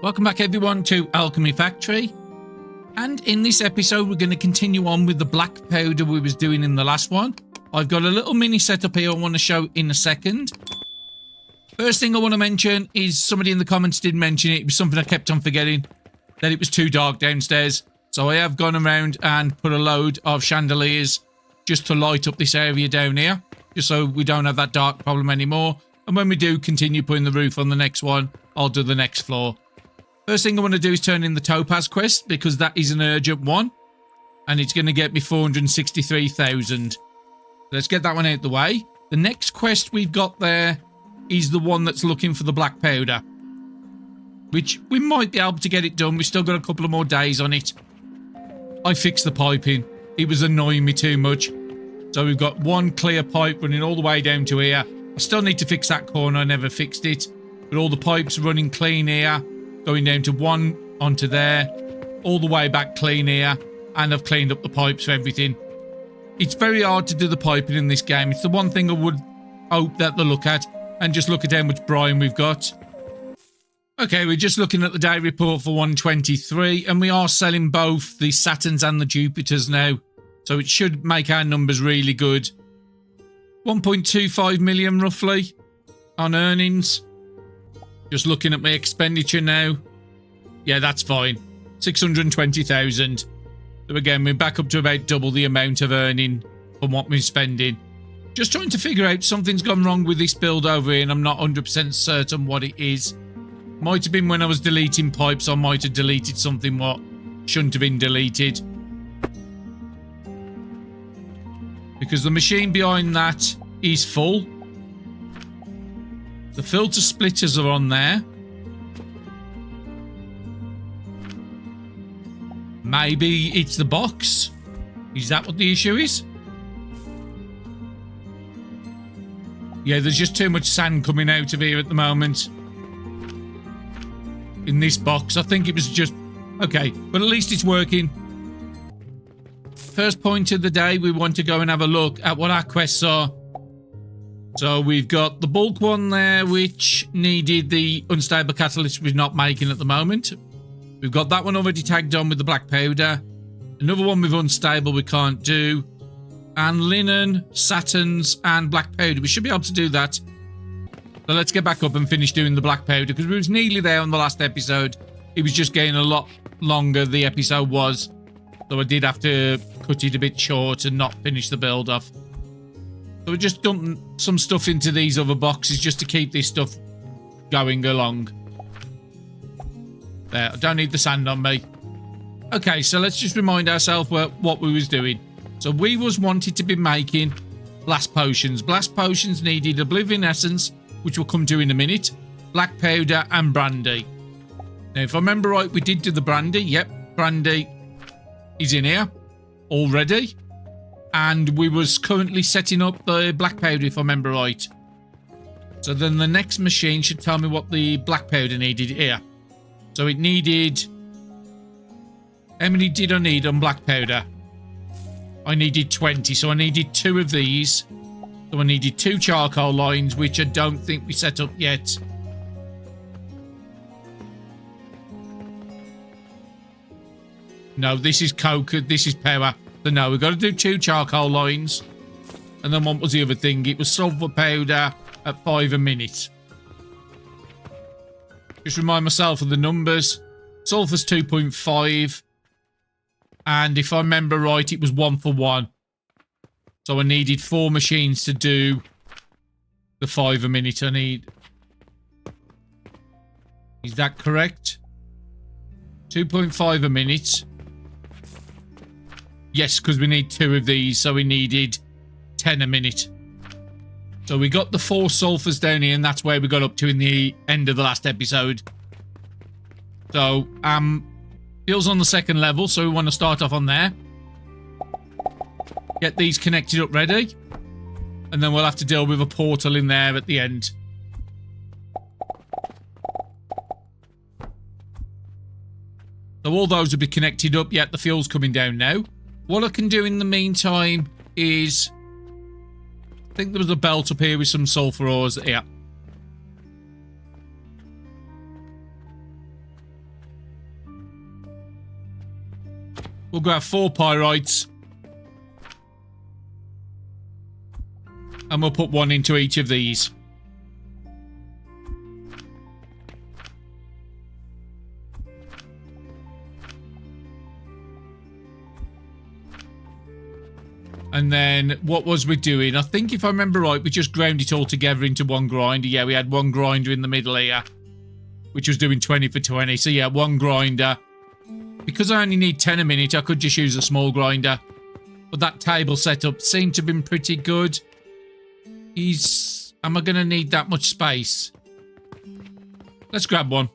Welcome back everyone to Alchemy Factory, and in this episode we're going to continue on with the black powder we was doing in the last one. I've got a little mini setup here I want to show in a second. First thing I want to mention is somebody in the comments did mention it. It was something I kept on forgetting, that it was too dark downstairs. So I have gone around and put a load of chandeliers just to light up this area down here, just so we don't have that dark problem anymore. And when we do continue putting the roof on the next one, I'll do the next floor. First thing I want to do is turn in the topaz quest, because that is an urgent one. And it's going to get me 463,000. Let's get that one out the way. The next quest we've got there is the one that's looking for the black powder, which we might be able to get it done. We've still got a couple of more days on it. I fixed the piping. It was annoying me too much. So we've got one clear pipe running all the way down to here. I still need to fix that corner. I never fixed it. But all the pipes running clean here, going down to one onto there, all the way back clean here. And I've cleaned up the pipes for everything. It's very hard to do the piping in this game. It's the one thing I would hope that they look at, and just look at how much brine we've got. Okay, we're just looking at the day report for 123, and we are selling both the Saturns and the Jupiters now. So it should make our numbers really good. 1.25 million roughly on earnings. Just looking at my expenditure now. Yeah, that's fine. 620,000. So again, we're back up to about double the amount of earning from what we're spending. Just trying to figure out, something's gone wrong with this build over here, and I'm not 100% certain what it is. Might have been when I was deleting pipes, I might have deleted something what shouldn't have been deleted. Because the machine behind that is full. The filter splitters are on there. Maybe it's the box. Is that what the issue is? Yeah, there's just too much sand coming out of here at the moment. In this box, I think it was just... Okay, but at least it's working. First point of the day, we want to go and have a look at what our quests are. So we've got the bulk one there, which needed the unstable catalyst we're not making at the moment. We've got that one already tagged on with the black powder. Another one with unstable we can't do. And linen, satins, and black powder. We should be able to do that. So let's get back up and finish doing the black powder, because we was nearly there on the last episode. It was just getting a lot longer, the episode was. So I did have to cut it a bit short and not finish the build off. So we're just dumping some stuff into these other boxes just to keep this stuff going along. There, I don't need the sand on me. Okay, so let's just remind ourselves what we was doing. So we was wanted to be making blast potions. Blast potions needed oblivion essence, which we'll come to in a minute, black powder, and brandy. Now, if I remember right, we did do the brandy. Yep, brandy is in here already. And we was currently setting up the black powder, if I remember right. So then the next machine should tell me what the black powder needed here. So it needed... How many did I need on black powder? I needed 20, so I needed 2 of these. So I needed 2 charcoal lines, which I don't think we set up yet. No, this is coke, this is power. So no, we've got to do 2 charcoal lines. And then what was the other thing? It was sulfur powder at 5 a minute. Just remind myself of the numbers. Sulfur's 2.5. And if I remember right, it was 1 for 1. So I needed 4 machines to do the 5 a minute I need. Is that correct? 2.5 a minute. Yes, because we need 2 of these, so we needed 10 a minute. So we got the 4 sulfurs down here, and that's where we got up to in the end of the last episode. So, fuel's on the 2nd level, so we want to start off on there. Get these connected up ready. And then we'll have to deal with a portal in there at the end. So all those will be connected up. Yet the fuel's coming down now. What I can do in the meantime is... I think there was a belt up here with some sulfur ores. Yeah. We'll grab 4 pyrites. And we'll put 1 into each of these. And then what was we doing? I think if I remember right, we just ground it all together into one grinder. Yeah, we had one grinder in the middle here, which was doing 20 for 20. So yeah, one grinder. Because I only need 10 a minute, I could just use a small grinder. But that table setup seemed to have been pretty good. Am I going to need that much space? Let's grab one.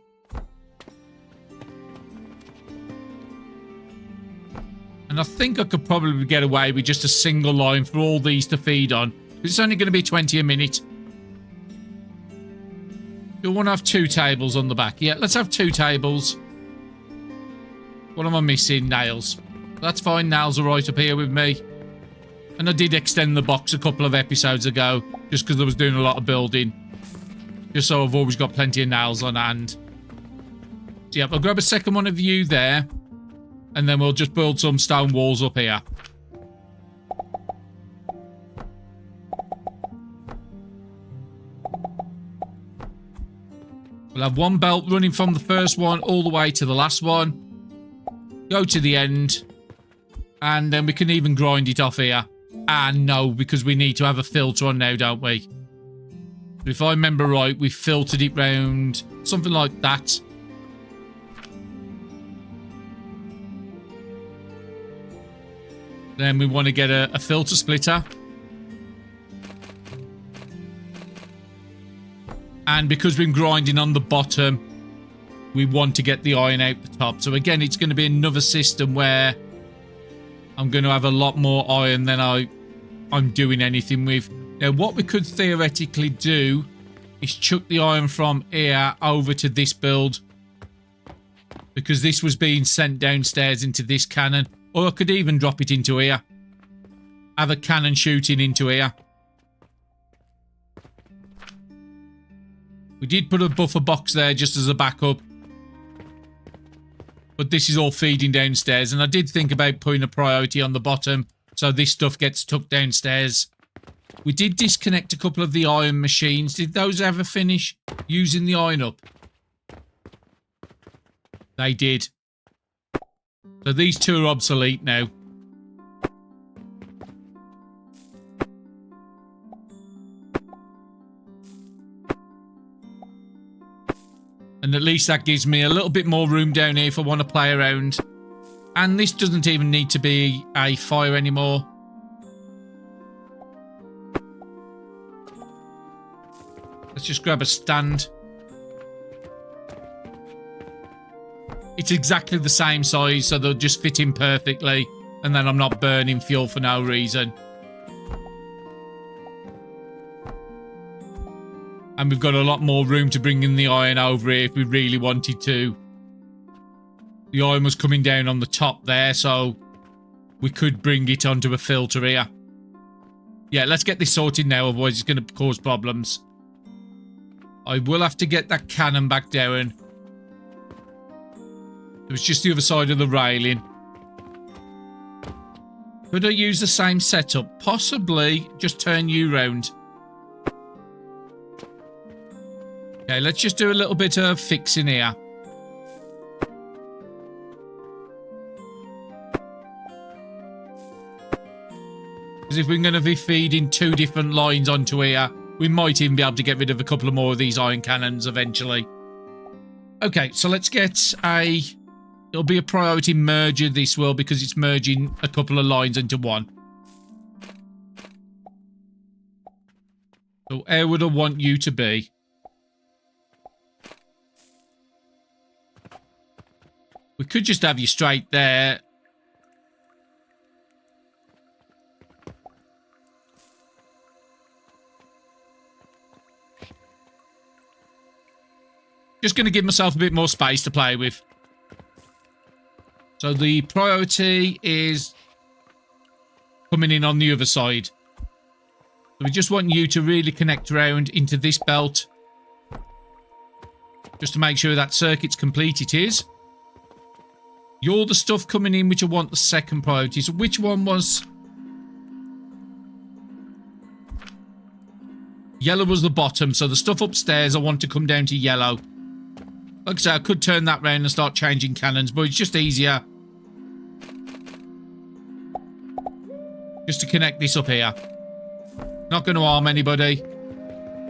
And I think I could probably get away with just a single line for all these to feed on. It's only going to be 20 a minute. You'll want to have 2 tables on the back. Yeah, let's have 2 tables. What am I missing? Nails. That's fine. Nails are right up here with me. And I did extend the box a couple of episodes ago, just because I was doing a lot of building. Just so I've always got plenty of nails on hand. So yeah, I'll grab a second one of you there. And then we'll just build some stone walls up here. We'll have one belt running from the first one all the way to the last one. Go to the end. And then we can even grind it off here. And no, because we need to have a filter on now, don't we? If I remember right, we filtered it round something like that. Then we want to get a filter splitter. And because we're grinding on the bottom, we want to get the iron out the top. So again, it's going to be another system where I'm going to have a lot more iron than I'm doing anything with. Now, what we could theoretically do is chuck the iron from here over to this build. Because this was being sent downstairs into this cannon. Or I could even drop it into here. Have a cannon shooting into here. We did put a buffer box there just as a backup. But this is all feeding downstairs. And I did think about putting a priority on the bottom. So this stuff gets tucked downstairs. We did disconnect a couple of the iron machines. Did those ever finish using the iron up? They did. So these 2 are obsolete now. And at least that gives me a little bit more room down here if I want to play around. And this doesn't even need to be a fire anymore. Let's just grab a stand. It's exactly the same size, so they'll just fit in perfectly. And then I'm not burning fuel for no reason. And we've got a lot more room to bring in the iron over here if we really wanted to. The iron was coming down on the top there, so we could bring it onto a filter here. Yeah, let's get this sorted now, otherwise it's going to cause problems. I will have to get that cannon back down. It was just the other side of the railing. Could I use the same setup? Possibly. Just turn you round. Okay, let's just do a little bit of fixing here. Because if we're going to be feeding 2 different lines onto here, we might even be able to get rid of a couple of more of these iron cannons eventually. Okay, so let's get a... It'll be a priority merger, this will, because it's merging a couple of lines into one. So where would I want you to be? We could just have you straight there. Just going to give myself a bit more space to play with. So the priority is coming in on the other side. So we just want you to really connect around into this belt. Just to make sure that circuit's complete, it is. You're the stuff coming in which I want the second priority. So which one was... Yellow was the bottom, so the stuff upstairs I want to come down to yellow. Like I said, I could turn that round and start changing cannons, but it's just easier. Just to connect this up here. Not going to harm anybody.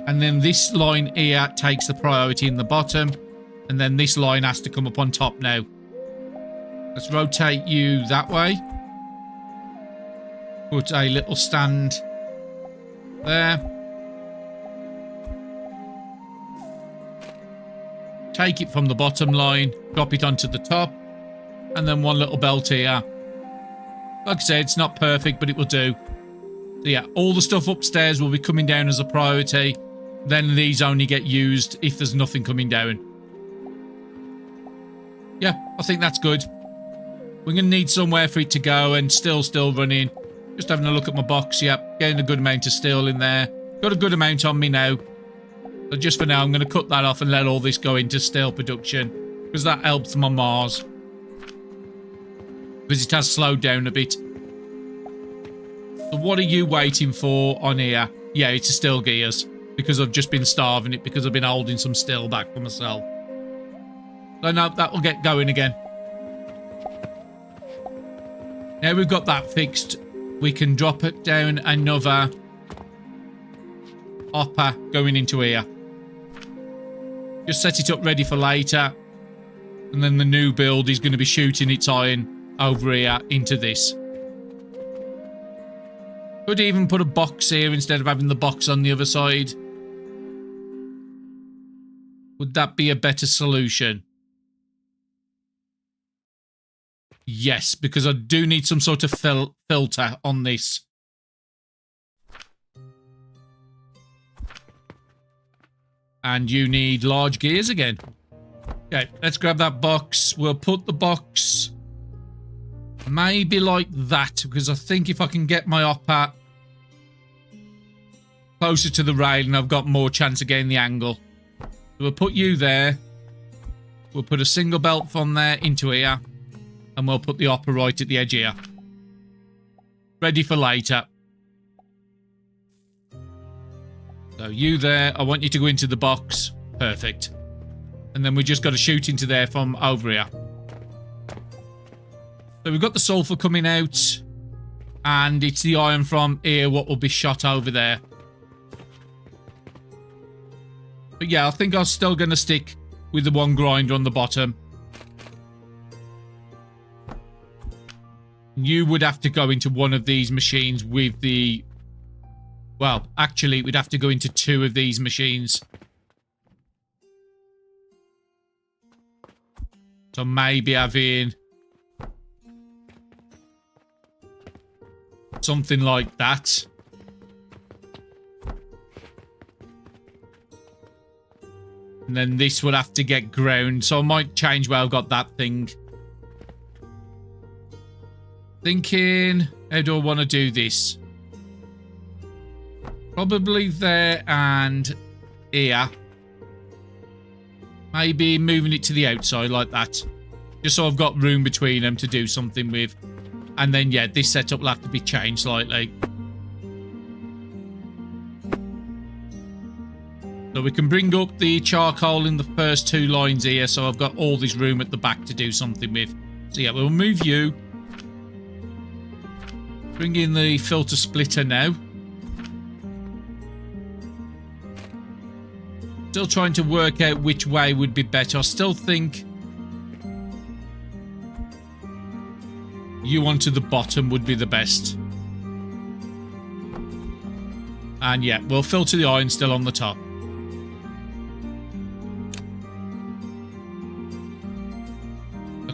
And then this line here takes the priority in the bottom. And then this line has to come up on top now. Let's rotate you that way. Put a little stand there. Take it from the bottom line, drop it onto the top, and then one little belt here. Like I said, it's not perfect, but it will do. So yeah, all the stuff upstairs will be coming down as a priority. Then these only get used if there's nothing coming down. Yeah, I think that's good. We're going to need somewhere for it to go, and still running. Just having a look at my box. Yep, getting a good amount of steel in there. Got a good amount on me now. So just for now, I'm going to cut that off and let all this go into steel production. Because that helps my Mars. Because it has slowed down a bit. So what are you waiting for on here? Yeah, it's a steel gears. Because I've just been starving it. Because I've been holding some steel back for myself. So no, that will get going again. Now we've got that fixed. We can drop it down another hopper going into here. Just set it up ready for later. And then the new build is going to be shooting its iron over here into this. Could even put a box here instead of having the box on the other side. Would that be a better solution? Yes, because I do need some sort of filter on this. And you need large gears again. Okay, let's grab that box. We'll put the box maybe like that, because I think if I can get my hopper closer to the railing, I've got more chance of getting the angle. So we'll put you there. We'll put a single belt from there into here. And we'll put the hopper right at the edge here. Ready for later. So you there. I want you to go into the box. Perfect. And then we just got to shoot into there from over here. So we've got the sulfur coming out. And it's the iron from here what will be shot over there. But yeah, I think I'm still going to stick with the one grinder on the bottom. You would have to go into one of these machines with the... Well, actually, we'd have to go into two of these machines. So maybe having... something like that. And then this would have to get ground. So I might change where I've got that thing. Thinking, how do I want to do this? Probably there and here. Maybe moving it to the outside like that. Just so I've got room between them to do something with. And then, yeah, this setup will have to be changed slightly. So we can bring up the charcoal in the first two lines here. So I've got all this room at the back to do something with. So, yeah, we'll move you. Bring in the filter splitter now. Still trying to work out which way would be better. I still think you onto the bottom would be the best. And yeah, we'll filter the iron still on the top.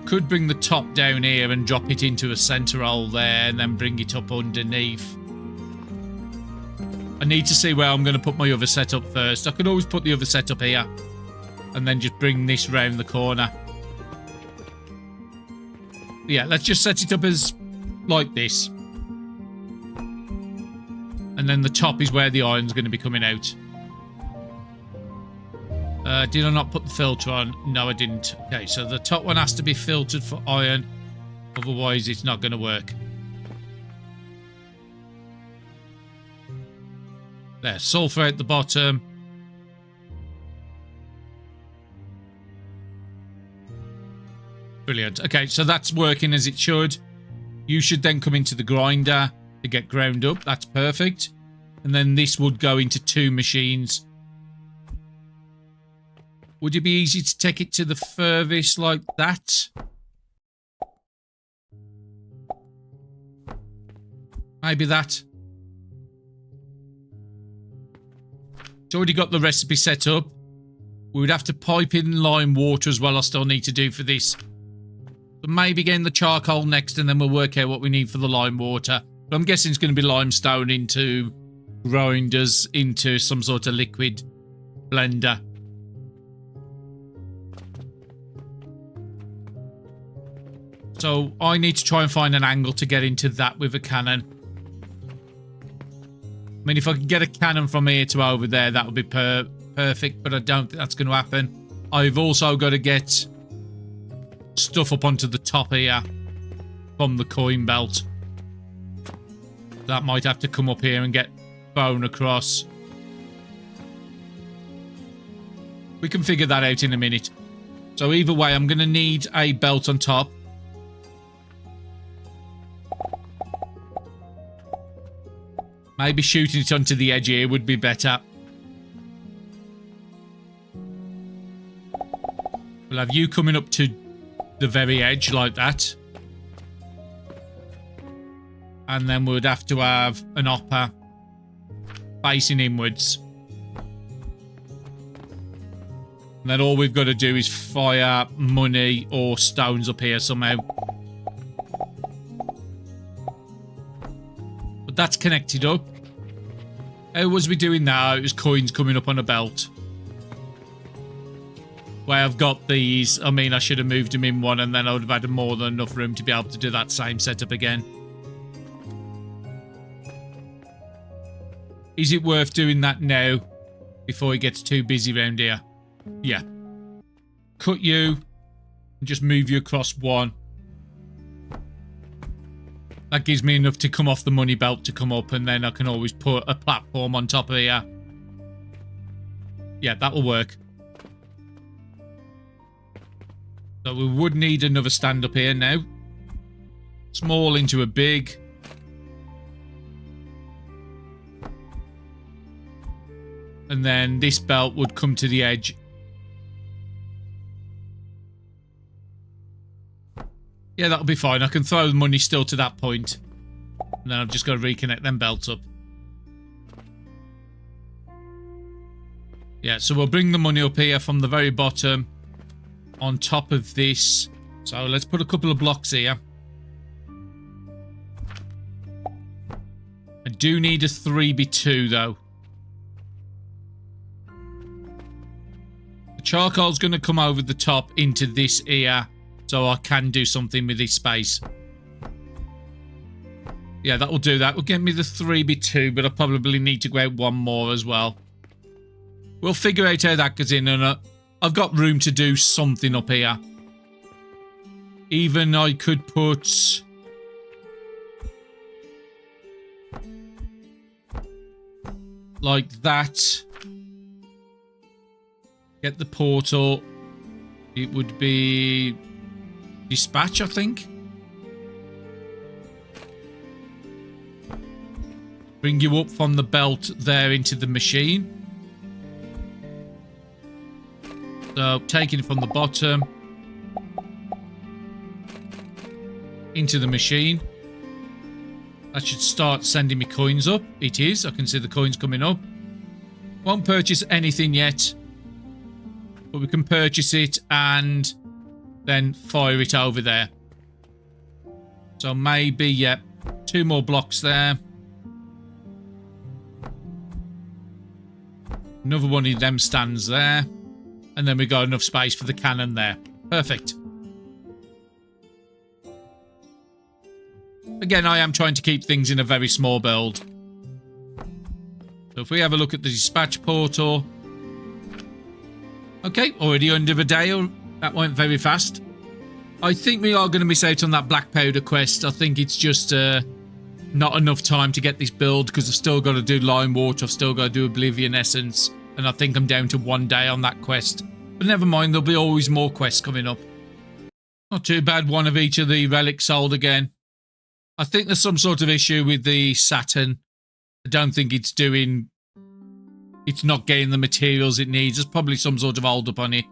Could bring the top down here and drop it into a center hole there and then bring it up underneath. I need to see where I'm going to put my other setup first. I could always put the other setup here and then just bring this round the corner. Yeah, let's just set it up as like this. And then the top is where the iron's going to be coming out. Did I not put the filter on? No, I didn't. Okay, so the top one has to be filtered for iron. Otherwise, it's not going to work. There, sulfur at the bottom. Brilliant. Okay, so that's working as it should. You should then come into the grinder to get ground up. That's perfect. And then this would go into 2 machines. Would it be easy to take it to the furthest like that? Maybe that. It's already got the recipe set up. We would have to pipe in lime water as well. I still need to do for this. But maybe getting the charcoal next and then we'll work out what we need for the lime water. But I'm guessing it's going to be limestone into grinders into some sort of liquid blender. So I need to try and find an angle to get into that with a cannon. I mean, if I could get a cannon from here to over there, that would be perfect. But I don't think that's going to happen. I've also got to get stuff up onto the top here from the coin belt. That might have to come up here and get bone across. We can figure that out in a minute. So either way, I'm going to need a belt on top. Maybe shooting it onto the edge here would be better. We'll have you coming up to the very edge like that. And then we would have to have an hopper facing inwards. And then all we've got to do is fire money or stones up here somehow. But that's connected up. How was we doing now? It was coins coming up on a belt. Where I've got these, I mean, I should have moved them in one and then I would have had more than enough room to be able to do that same setup again. Is it worth doing that now before it gets too busy around here? Yeah. Cut you and just move you across one. That gives me enough to come off the money belt to come up, and then I can always put a platform on top of here. Yeah, that will work. So we would need another stand up here now. Small into a big. And then this belt would come to the edge. Yeah, that'll be fine. I can throw the money still to that point. And then I've just got to reconnect them belts up. Yeah, so we'll bring the money up here from the very bottom. On top of this. So let's put a couple of blocks here. I do need a 3x2 though. The charcoal's going to come over the top into this here. So I can do something with this space. Yeah, that will do that. Will get me the 3x2, but I probably need to go out one more as well. We'll figure out how that goes in, and I've got room to do something up here. Even I could put... like that. Get the portal. It would be... dispatch, I think. Bring you up from the belt there into the machine. So, taking it from the bottom. Into the machine. That should start sending me coins up. It is. I can see the coins coming up. Won't purchase anything yet. But we can purchase it and then fire it over there. So maybe, yeah, 2 more blocks there. Another one of them stands there. And then we got enough space for the cannon there. Perfect. Again, I am trying to keep things in a very small build. So if we have a look at the dispatch portal. Okay, already under the day. That went very fast. I think we are going to miss out on that black powder quest. I think it's just not enough time to get this build because I've still got to do lime water. I've still got to do oblivion essence. And I think I'm down to 1 day on that quest. But never mind, there'll be always more quests coming up. Not too bad, one of each of the relics sold again. I think there's some sort of issue with the Saturn. I don't think it's not getting the materials it needs. There's probably some sort of hold up on it.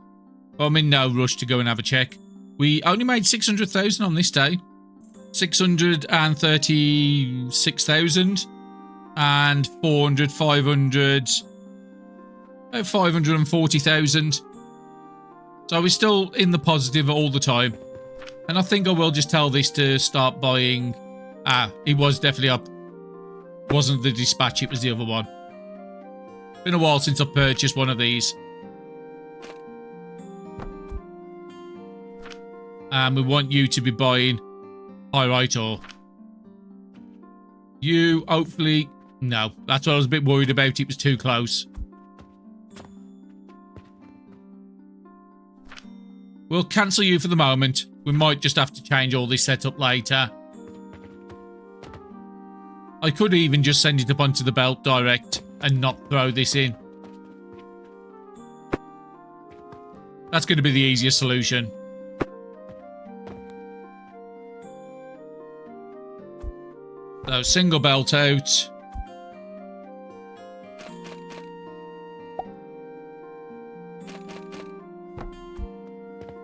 But I'm in no rush to go and have a check. We only made 600,000 on this day. 636,000 and 400, 500, about 540,000. So we're still in the positive all the time. And I think I will just tell this to start buying. It was definitely up. It wasn't the dispatch, it was the other one. Been a while since I purchased one of these. And we want you to be buying pyrite ore. You, hopefully... No, that's what I was a bit worried about. It was too close. We'll cancel you for the moment. We might just have to change all this setup later. I could even just send it up onto the belt direct and not throw this in. That's going to be the easiest solution. So, single belt out.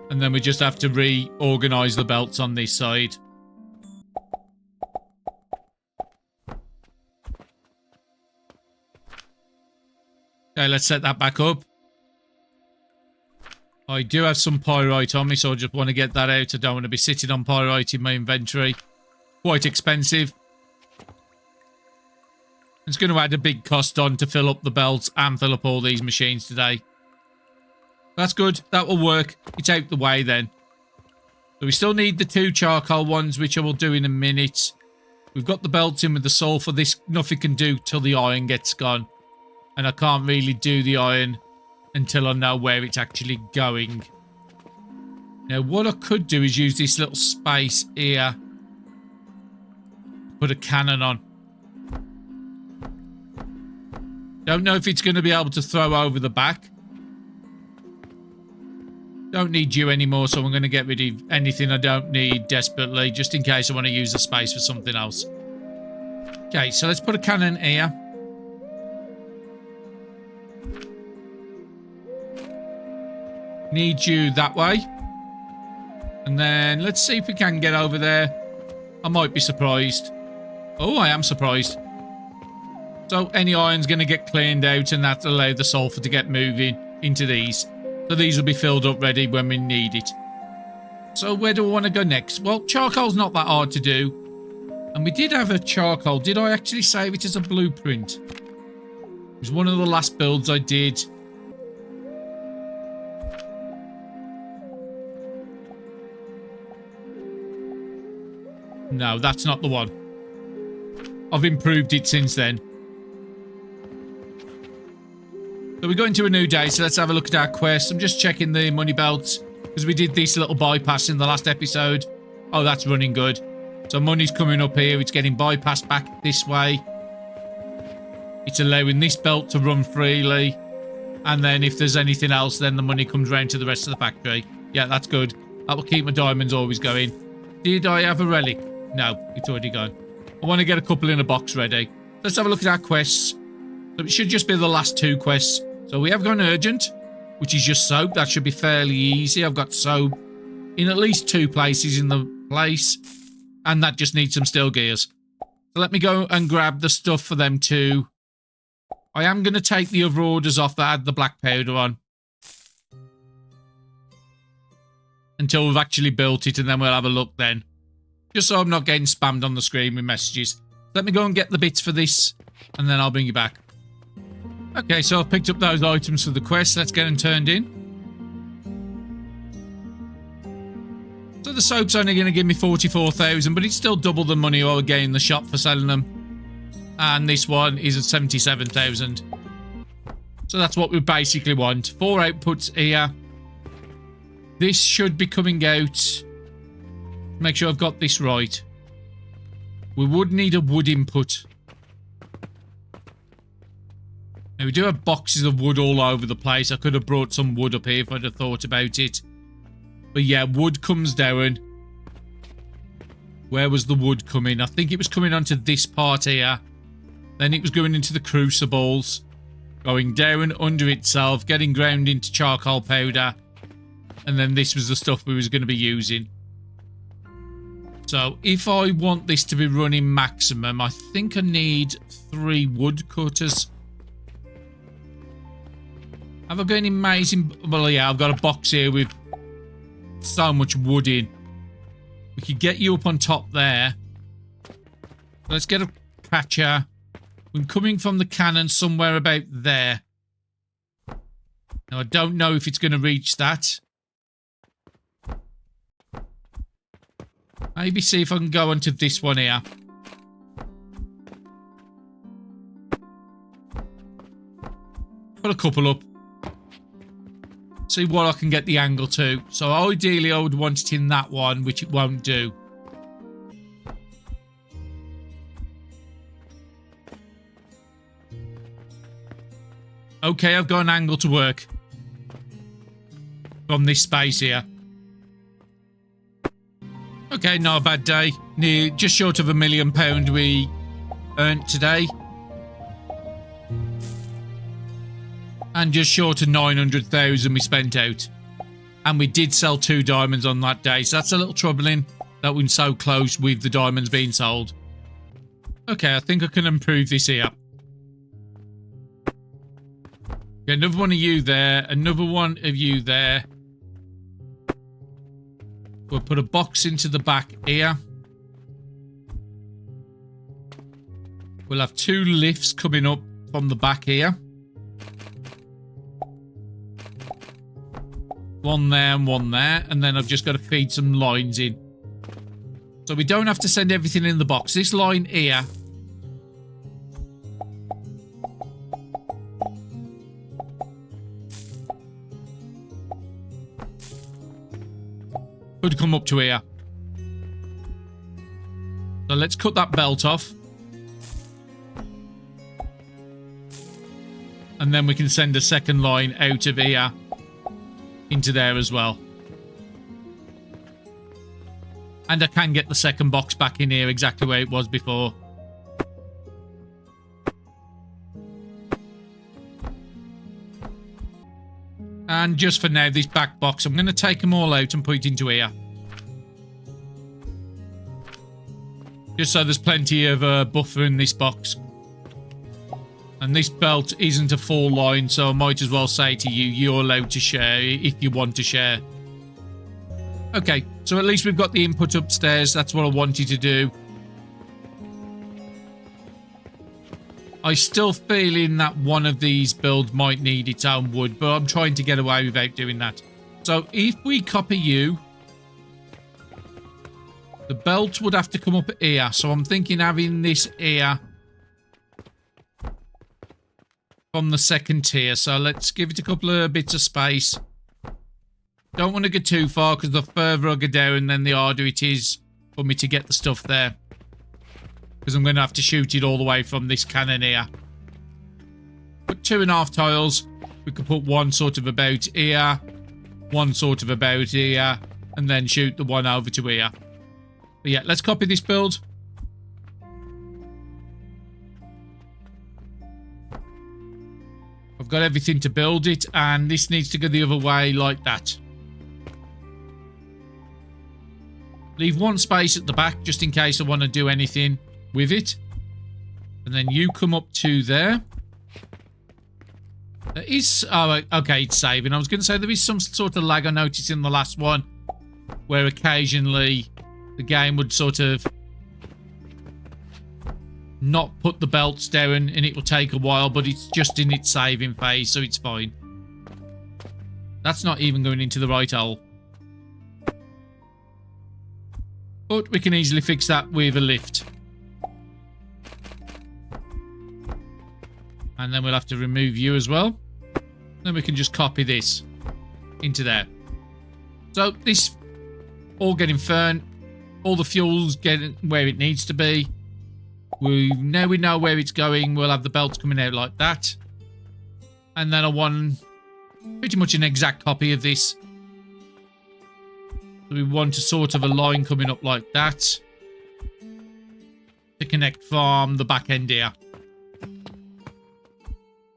And then we just have to reorganize the belts on this side. Okay, let's set that back up. I do have some pyrite on me, so I just want to get that out. I don't want to be sitting on pyrite in my inventory. Quite expensive. It's going to add a big cost on to fill up the belts and fill up all these machines today. That's good. That will work. It's out the way then. So we still need the 2 charcoal ones, which I will do in a minute. We've got the belts in with the sulfur. This nothing can do till the iron gets gone. And I can't really do the iron until I know where it's actually going. Now, what I could do is use this little space here. Put a cannon on. Don't know if it's going to be able to throw over the back. Don't need you anymore, so I'm going to get rid of anything I don't need desperately, just in case I want to use the space for something else. Okay, so let's put a cannon here. Need you that way. And then let's see if we can get over there. I might be surprised. Oh, I am surprised. So any iron's going to get cleaned out, and that'll allow the sulfur to get moving into these. So these will be filled up ready when we need it. So where do I want to go next? Well, charcoal's not that hard to do. And we did have a charcoal. Did I actually save it as a blueprint? It was one of the last builds I did. No, that's not the one. I've improved it since then. So we're going to a new day, so let's have a look at our quest. I'm just checking the money belts, because we did this little bypass in the last episode. Oh, that's running good. So money's coming up here. It's getting bypassed back this way. It's allowing this belt to run freely. And then if there's anything else, then the money comes round to the rest of the factory. Yeah, that's good. That will keep my diamonds always going. Did I have a relic? No, it's already gone. I want to get a couple in a box ready. Let's have a look at our quests. So it should just be the last 2 quests. So we have gone urgent, which is just soap. That should be fairly easy. I've got soap in at least 2 places in the place. And that just needs some steel gears. So let me go and grab the stuff for them too. I am going to take the other orders off that had the black powder on. Until we've actually built it, and then we'll have a look then. Just so I'm not getting spammed on the screen with messages. Let me go and get the bits for this, and then I'll bring you back. Okay, so I've picked up those items for the quest. Let's get them turned in. So the soap's only going to give me 44,000, but it's still double the money I would get in the shop for selling them. And this one is at 77,000. So that's what we basically want. 4 outputs here. This should be coming out. Make sure I've got this right. We would need a wood input. Now we do have boxes of wood all over the place. I could have brought some wood up here if I'd have thought about it. But yeah, wood comes down. Where was the wood coming? I think it was coming onto this part here. Then it was going into the crucibles. Going down under itself. Getting ground into charcoal powder. And then this was the stuff we was going to be using. So if I want this to be running maximum, I think I need 3 wood cutters. Have I got any amazing... Well, yeah, I've got a box here with so much wood in. We could get you up on top there. Let's get a catcher. I'm coming from the cannon somewhere about there. Now, I don't know if it's going to reach that. Maybe see if I can go onto this one here. Put a couple up. See what I can get the angle to. So ideally I would want it in that one, which it won't do. Okay, I've got an angle to work. From this space here. Okay, not a bad day. Just short of £1 million we earned today. And just short of 900,000 we spent out. And we did sell 2 diamonds on that day. So that's a little troubling that we're so close with the diamonds being sold. Okay, I think I can improve this here. Okay, another one of you there. Another one of you there. We'll put a box into the back here. We'll have 2 lifts coming up from the back here. One there and one there. And then I've just got to feed some lines in. So we don't have to send everything in the box. This line here. Could come up to here. So let's cut that belt off. And then we can send a second line out of here. Into there as well. And I can get the second box back in here exactly where it was before. And just for now, this back box, I'm going to take them all out and put it into here. Just so there's plenty of buffer in this box. And this belt isn't a full line, so I might as well say to you, you're allowed to share if you want to share. Okay, so at least we've got the input upstairs. That's what I wanted to do. I still feeling that one of these builds might need its own wood, but I'm trying to get away without doing that. So if we copy you, the belt would have to come up here. So I'm thinking having this here from the second tier. So let's give it a couple of bits of space. Don't want to go too far because the further I go down, then the harder it is for me to get the stuff there. Because I'm going to have to shoot it all the way from this cannon here. Put 2.5 tiles. We could put one sort of about here. One sort of about here. And then shoot the one over to here. But yeah, let's copy this build. I've got everything to build it. And this needs to go the other way like that. Leave one space at the back just in case I want to do anything with it. And then you come up to there. There is... Oh, okay, it's saving. I was going to say there is some sort of lag I noticed in the last one. Where occasionally the game would sort of not put the belts down and it will take a while. But it's just in its saving phase, so it's fine. That's not even going into the right hole. But we can easily fix that with a lift. And then we'll have to remove you as well. Then we can just copy this into there. So this all getting furnace. All the fuel's getting where it needs to be. Now we know where it's going. We'll have the belts coming out like that. And then I want pretty much an exact copy of this. So we want a sort of a line coming up like that to connect from the back end here.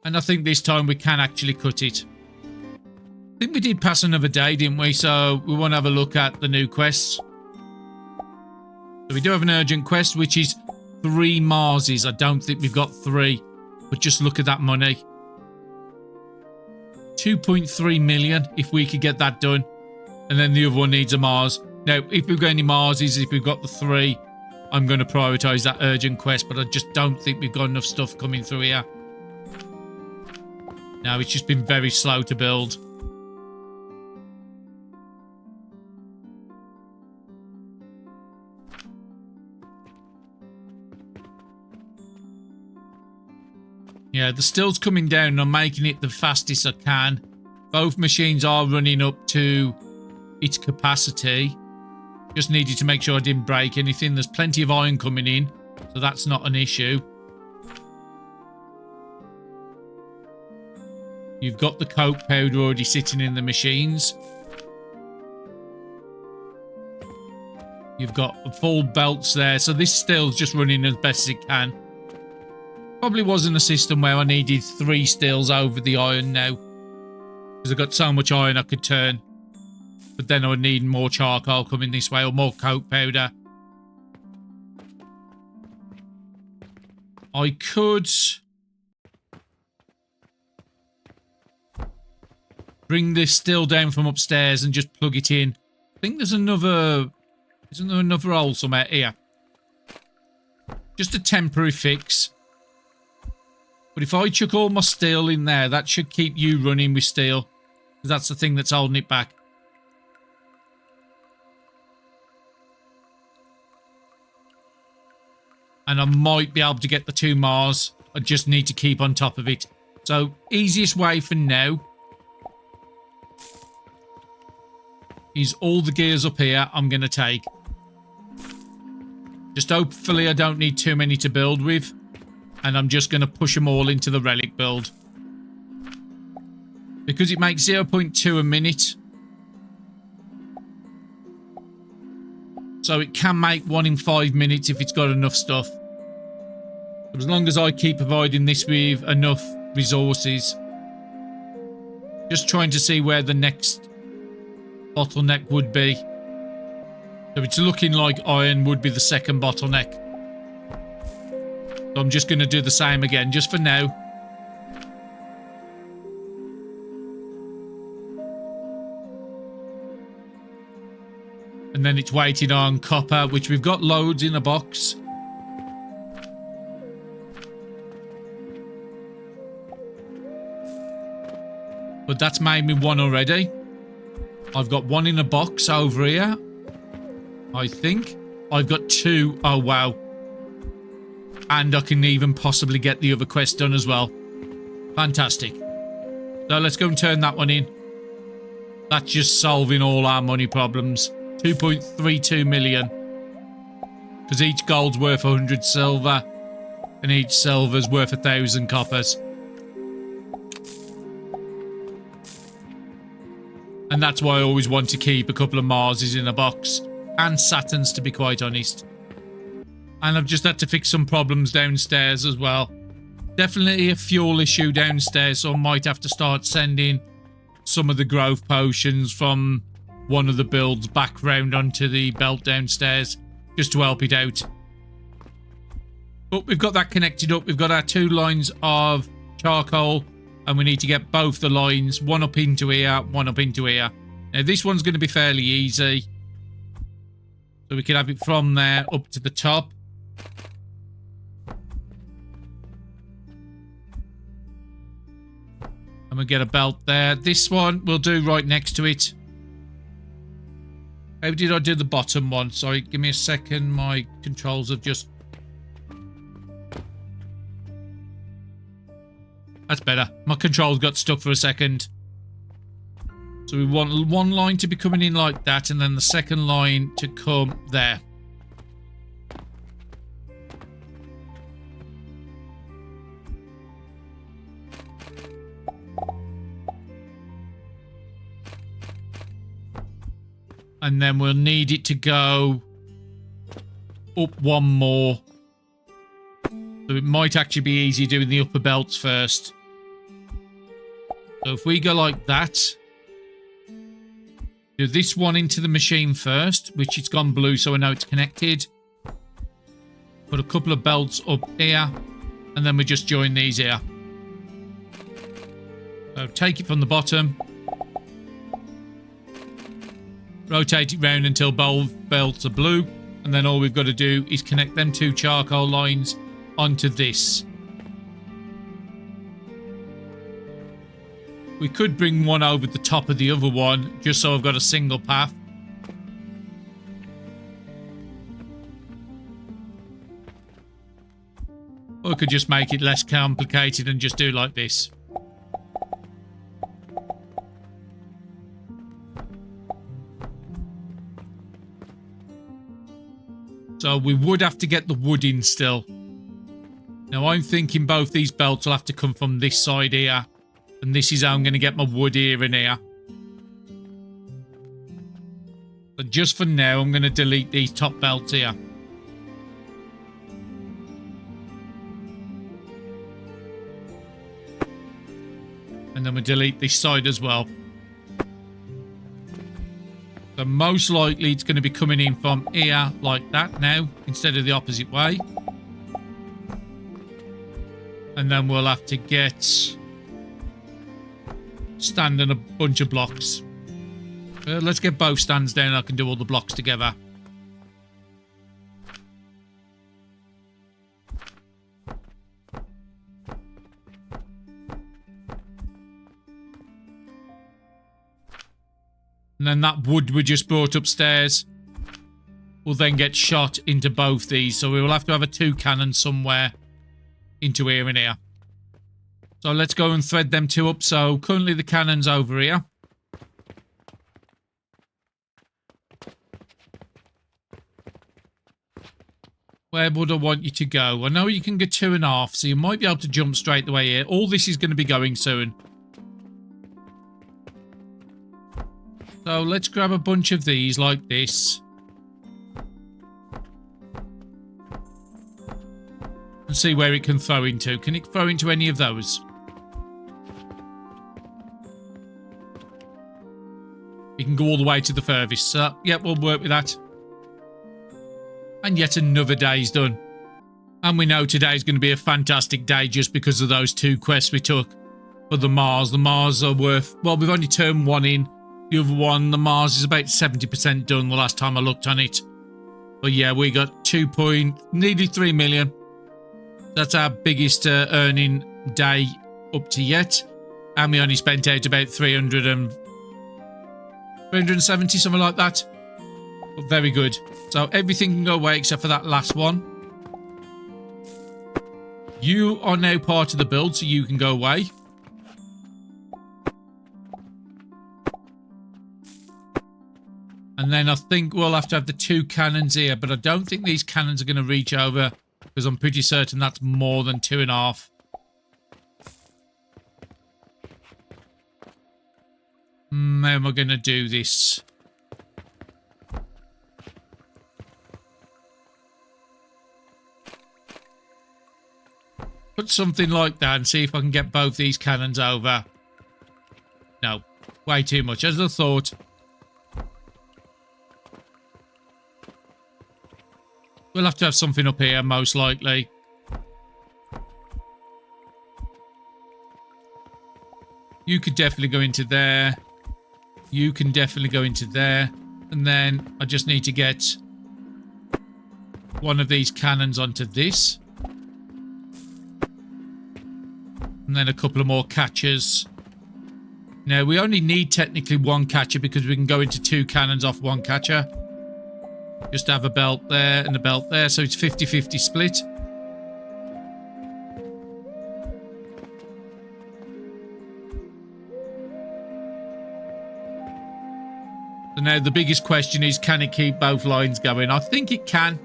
And I think this time we can actually cut it. I think we did pass another day, didn't we? So we want to have a look at the new quests. So we do have an urgent quest, which is 3 Marses. I don't think we've got 3. But just look at that money. 2.3 million if we could get that done. And then the other one needs a Mars. Now, if we've got any Marses, if we've got the 3, I'm going to prioritise that urgent quest. But I just don't think we've got enough stuff coming through here. No, it's just been very slow to build. Yeah, the still's coming down and I'm making it the fastest I can. Both machines are running up to its capacity. Just needed to make sure I didn't break anything. There's plenty of iron coming in, so that's not an issue. You've got the coke powder already sitting in the machines. You've got full belts there, so this still's just running as best as it can. Probably wasn't a system where I needed 3 stills over the iron now. Because I've got so much iron I could turn. But then I would need more charcoal coming this way or more coke powder. I could bring this still down from upstairs and just plug it in. I think there's another... Isn't there another hole somewhere here? Just a temporary fix. But if I chuck all my steel in there, that should keep you running with steel. Because that's the thing that's holding it back. And I might be able to get the 2 Mars. I just need to keep on top of it. So, easiest way for now is all the gears up here I'm going to take. Just hopefully I don't need too many to build with. And I'm just going to push them all into the relic build. Because it makes 0.2 a minute. So it can make 1 in 5 minutes if it's got enough stuff. But as long as I keep providing this with enough resources. Just trying to see where the next bottleneck would be. So it's looking like iron would be the second bottleneck. So I'm just going to do the same again, just for now. And then it's waiting on copper, which we've got loads in a box. But that's made me 1 already. I've got 1 in a box over here. I think. I've got 2. Oh, wow. And I can even possibly get the other quest done as well. Fantastic. So let's go and turn that one in. That's just solving all our money problems. 2.32 million. Because each gold's worth 100 silver. And each silver's worth 1,000 coppers. And that's why I always want to keep a couple of Marses in a box. And Saturns, to be quite honest. And I've just had to fix some problems downstairs as well. Definitely a fuel issue downstairs, so I might have to start sending some of the growth potions from one of the builds back round onto the belt downstairs, just to help it out. But we've got that connected up. We've got our 2 lines of charcoal, and we need to get both the lines, 1 up into here, 1 up into here. Now this one's going to be fairly easy. So we can have it from there up to the top. And we get a belt there. This one we'll do right next to it. How did I do the bottom one? Sorry, give me a second. My controls have just... That's better. My controls got stuck for a second. So we want one line to be coming in like that, and then the second line to come there. And then we'll need it to go up one more. So it might actually be easy doing the upper belts first. So if we go like that, do this one into the machine first, which it's gone blue, so I know it's connected. Put a couple of belts up here, and then we just join these here. So take it from the bottom. Rotate it round until both belts are blue, and then all we've got to do is connect them two charcoal lines onto this. We could bring one over the top of the other one, just so I've got a single path. Or we could just make it less complicated and just do like this. So we would have to get the wood in still. Now I'm thinking both these belts will have to come from this side here. And this is how I'm going to get my wood here and here. But just for now, I'm going to delete these top belts here. And then we delete this side as well. So most likely it's going to be coming in from here like that now, instead of the opposite way. And then we'll have to get stand and a bunch of blocks. Let's get both stands down and I can do all the blocks together. And then that wood we just brought upstairs will then get shot into both these. So we will have to have a two cannon somewhere into here and here. So let's go and thread them two up. So currently the cannon's over here. Where would I want you to go? I know you can go 2.5, so you might be able to jump straight the way here. All this is going to be going soon. So let's grab a bunch of these like this. And see where it can throw into. Can it throw into any of those? You can go all the way to the furthest. So, yeah, we'll work with that. And yet another day's done. And we know today's going to be a fantastic day just because of those two quests we took for the Mars. The Mars are worth... Well, we've only turned one in. The other one, the Mars, is about 70% done the last time I looked on it. But yeah, we got nearly 3 million. That's our biggest earning day up to yet. And we only spent out about 370, something like that. But very good. So everything can go away except for that last one. You are now part of the build, so you can go away. And then I think we'll have to have the two cannons here, but I don't think these cannons are going to reach over because I'm pretty certain that's more than 2.5. How am I going to do this? Put something like that and see if I can get both these cannons over. No, way too much, as I thought. We'll have to have something up here, most likely. You could definitely go into there. You can definitely go into there. And then I just need to get one of these cannons onto this. And then a couple of more catchers. Now, we only need technically one catcher because we can go into two cannons off one catcher. Just have a belt there and a belt there. So it's 50-50 split. now the biggest question is, can it keep both lines going? I think it can.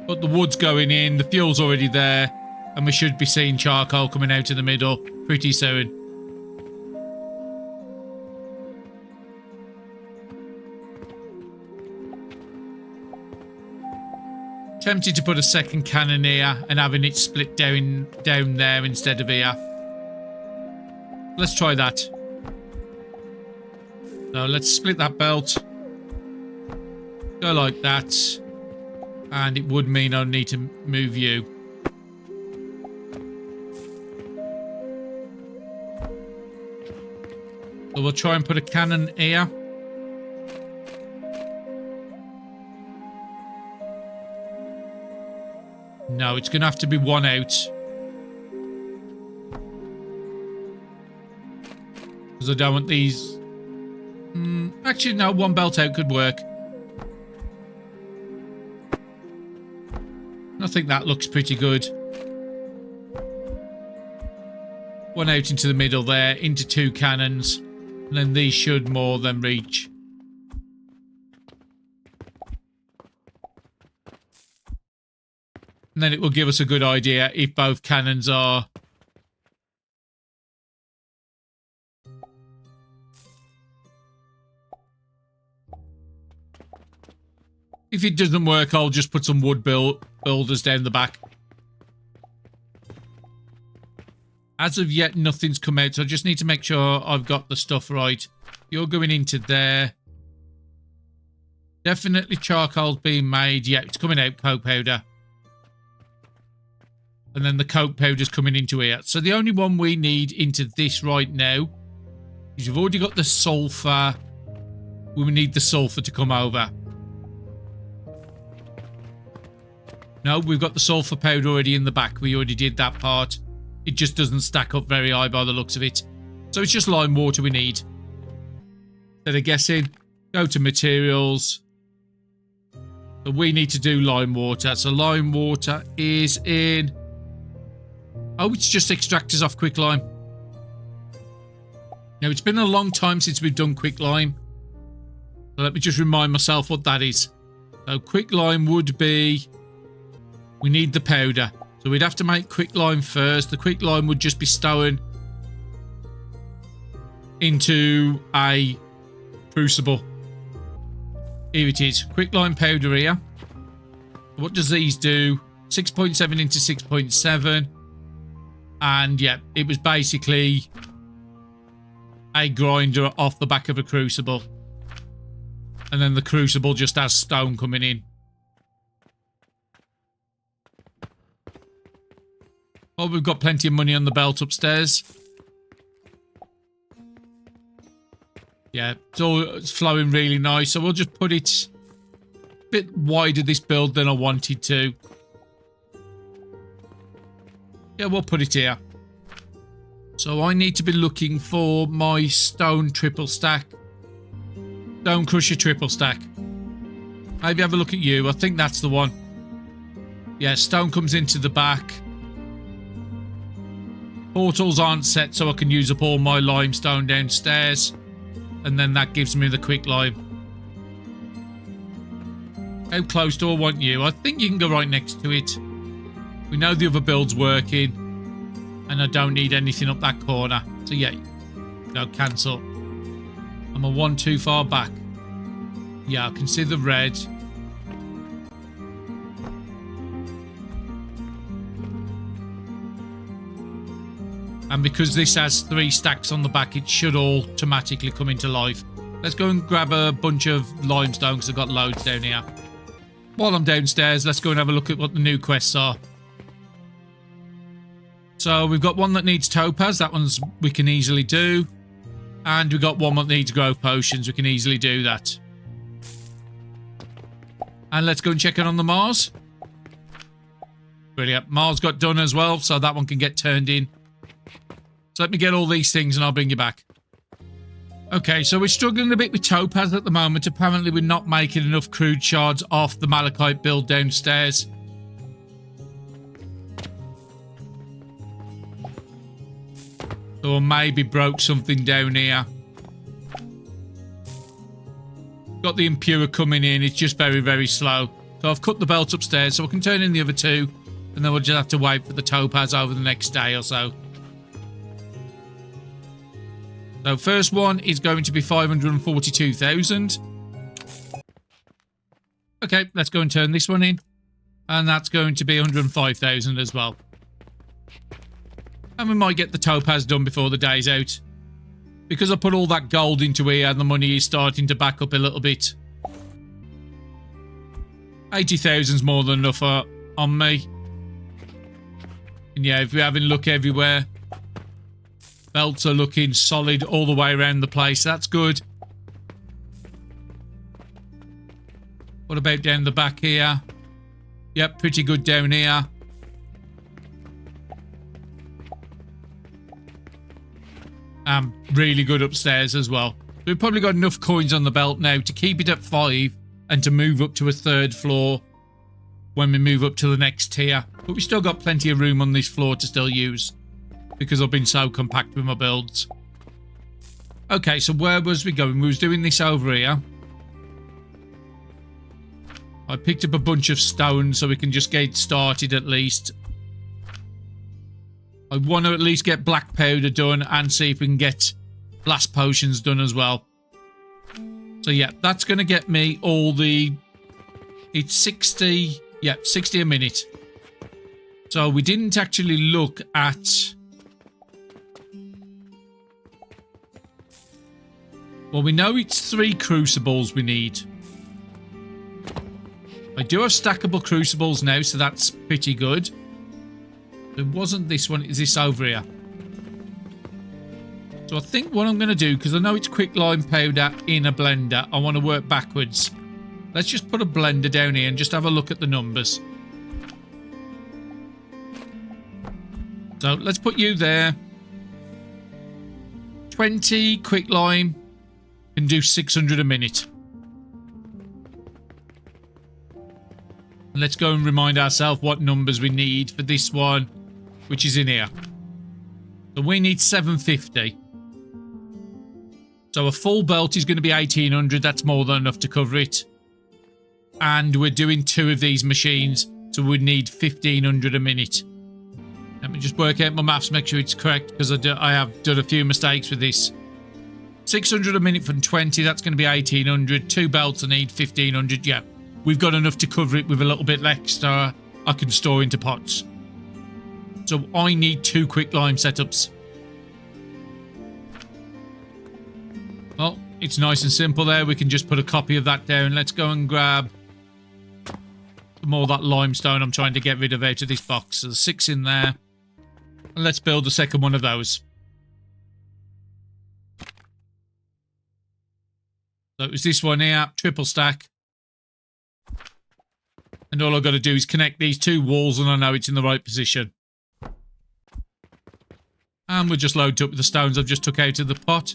But the wood's going in, the fuel's already there, and we should be seeing charcoal coming out in the middle pretty soon. Tempted to put a second cannon here and having it split down there instead of here. Let's try that. So let's split that belt. Go like that. And it would mean I need to move you. So we'll try and put a cannon here. No, it's going to have to be one out. Because I don't want these... actually, no, one belt out could work. I think that looks pretty good. One out into the middle there, into two cannons. And then these should more than reach. And then it will give us a good idea if both cannons are... If it doesn't work, I'll just put some wood builders down the back. As of yet, nothing's come out, so I just need to make sure I've got the stuff right. You're going into there. Definitely charcoal's being made. Yeah, it's coming out, coke powder. And then the coke powder's coming into here. So the only one we need into this right now is you've already got the sulfur. We need the sulfur to come over. No, we've got the sulfur powder already in the back. We already did that part. It just doesn't stack up very high by the looks of it. So it's just lime water we need. Instead of guessing, go to materials. So we need to do lime water. So lime water is in... Oh, it's just extractors off quicklime. Now, it's been a long time since we've done quicklime. So let me just remind myself what that is. So quicklime would be... We need the powder. So we'd have to make quicklime first. The quicklime would just be stolen into a crucible. Here it is. Quicklime powder here. What does these do? 6.7 into 6.7. And yeah, it was basically a grinder off the back of a crucible. And then the crucible just has stone coming in. Oh, we've got plenty of money on the belt upstairs. Yeah, it's flowing really nice. So we'll just put it a bit wider, this build, than I wanted to. Yeah, we'll put it here. So I need to be looking for my stone triple stack. Stone crusher triple stack. Maybe have a look at you. I think that's the one. Yeah, stone comes into the back. Portals aren't set, so I can use up all my limestone downstairs. And then that gives me the quicklime. How close do I want you? I think you can go right next to it. We know the other build's working. And I don't need anything up that corner. So yeah, no, cancel. Am I one too far back? Yeah, I can see the red. And because this has 3 stacks on the back, it should automatically come into life. Let's go and grab a bunch of limestone because I've got loads down here. While I'm downstairs, let's go and have a look at what the new quests are. So we've got one that needs topaz. That one's we can easily do. And we've got one that needs growth potions. We can easily do that. And let's go and check it on the Mars. Brilliant. Mars got done as well, so that one can get turned in. So let me get all these things and I'll bring you back. Okay, so we're struggling a bit with topaz at the moment. Apparently we're not making enough crude shards off the malachite build downstairs. So I maybe broke something down here. Got the impure coming in. It's just very, very slow. So I've cut the belt upstairs so I can turn in the other two. And then we'll just have to wait for the topaz over the next day or so. So first one is going to be 542,000. Okay, let's go and turn this one in. And that's going to be 105,000 as well. And we might get the topaz done before the day's out. Because I put all that gold into here and the money is starting to back up a little bit. 80,000's more than enough on me. And yeah, if we're having a look everywhere, belts are looking solid all the way around the place. That's good. What about down the back here? Yep, pretty good down here. Really good upstairs as well. We've probably got enough coins on the belt now to keep it at 5 and to move up to a 3rd floor when we move up to the next tier. But we still got plenty of room on this floor to still use because I've been so compact with my builds. Okay, so where was we going? We was doing this over here. I picked up a bunch of stone so we can just get started at least. I want to at least get black powder done and see if we can get blast potions done as well. So yeah, that's going to get me all the... It's 60... Yeah, 60 a minute. So we didn't actually look at... Well, we know it's 3 crucibles we need. I do have stackable crucibles now, so that's pretty good. It wasn't this one, it's this over here. So I think what I'm going to do, because I know it's quicklime powder in a blender, I want to work backwards. Let's just put a blender down here and just have a look at the numbers. So let's put you there. 20 quicklime can do 600 a minute. Let's go and remind ourselves what numbers we need for this one, which is in here. So we need 750. So a full belt is going to be 1800. That's more than enough to cover it. And we're doing 2 of these machines, so we need 1500 a minute. Let me just work out my maths, make sure it's correct, because I have done a few mistakes with this. 600 a minute from 20, that's going to be 1800. 2 belts I need 1500. Yeah, we've got enough to cover it with a little bit extra I can store into pots. So I need 2 quicklime setups. Well, it's nice and simple there. We can just put a copy of that down. Let's go and grab some more of that limestone I'm trying to get rid of out of this box. So there's 6 in there. And let's build the second one of those. So it was this one here, triple stack. And all I've got to do is connect these 2 walls and I know it's in the right position. And we'll just load up with the stones I've just took out of the pot.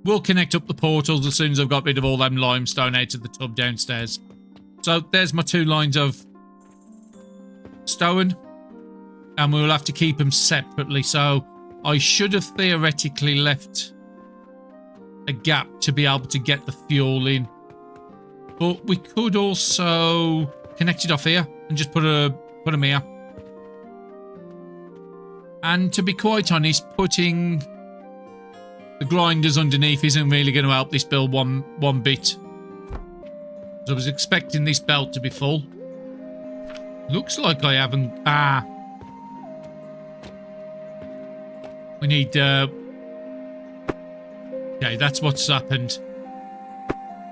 We'll connect up the portals as soon as I've got rid of all them limestone out of the tub downstairs. So there's my 2 lines of stone. And we'll have to keep them separately. So I should have theoretically left a gap to be able to get the fuel in. But we could also connect it off here and just put them here. And to be quite honest, putting the grinders underneath isn't really going to help this build one bit. So I was expecting this belt to be full. Looks like I haven't... We need... Okay, that's what's happened.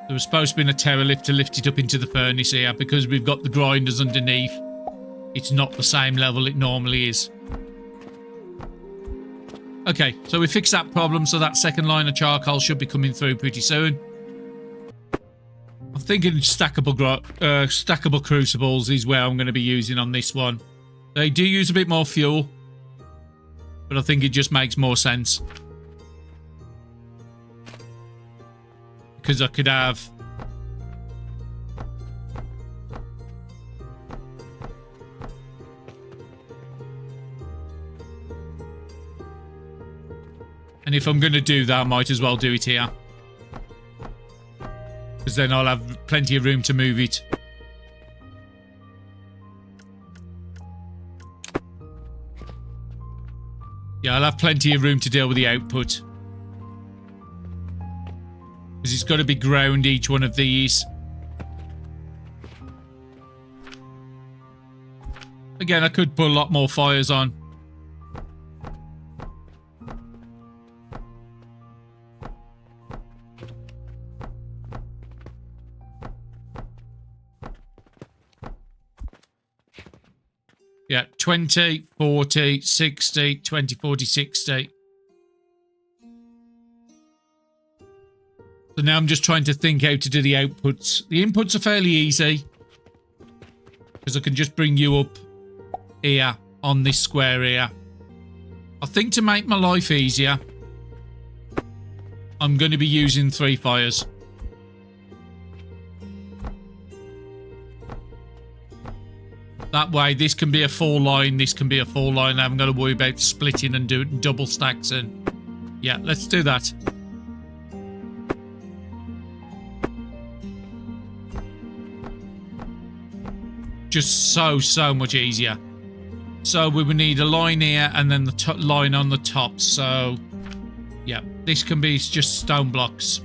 There was supposed to be a terror lift to lift it up into the furnace here. Because we've got the grinders underneath, it's not the same level it normally is. Okay, so we fixed that problem, so that second line of charcoal should be coming through pretty soon. I'm thinking stackable crucibles is where I'm going to be using on this one. They do use a bit more fuel, but I think it just makes more sense. Because I could have... And if I'm going to do that, I might as well do it here. Because then I'll have plenty of room to move it. Yeah, I'll have plenty of room to deal with the output. Because it's got to be ground, each one of these. Again, I could put a lot more fires on. Yeah, 20, 40, 60, 20, 40, 60. So now I'm just trying to think how to do the outputs. The inputs are fairly easy. Because I can just bring you up here on this square here. I think to make my life easier, I'm going to be using 3 fires. That way, this can be a 4 line, this can be a 4 line. I haven't got to worry about splitting and doing double stacks. And yeah, let's do that. Just so much easier. So we would need a line here and then the line on the top. So yeah, this can be just stone blocks.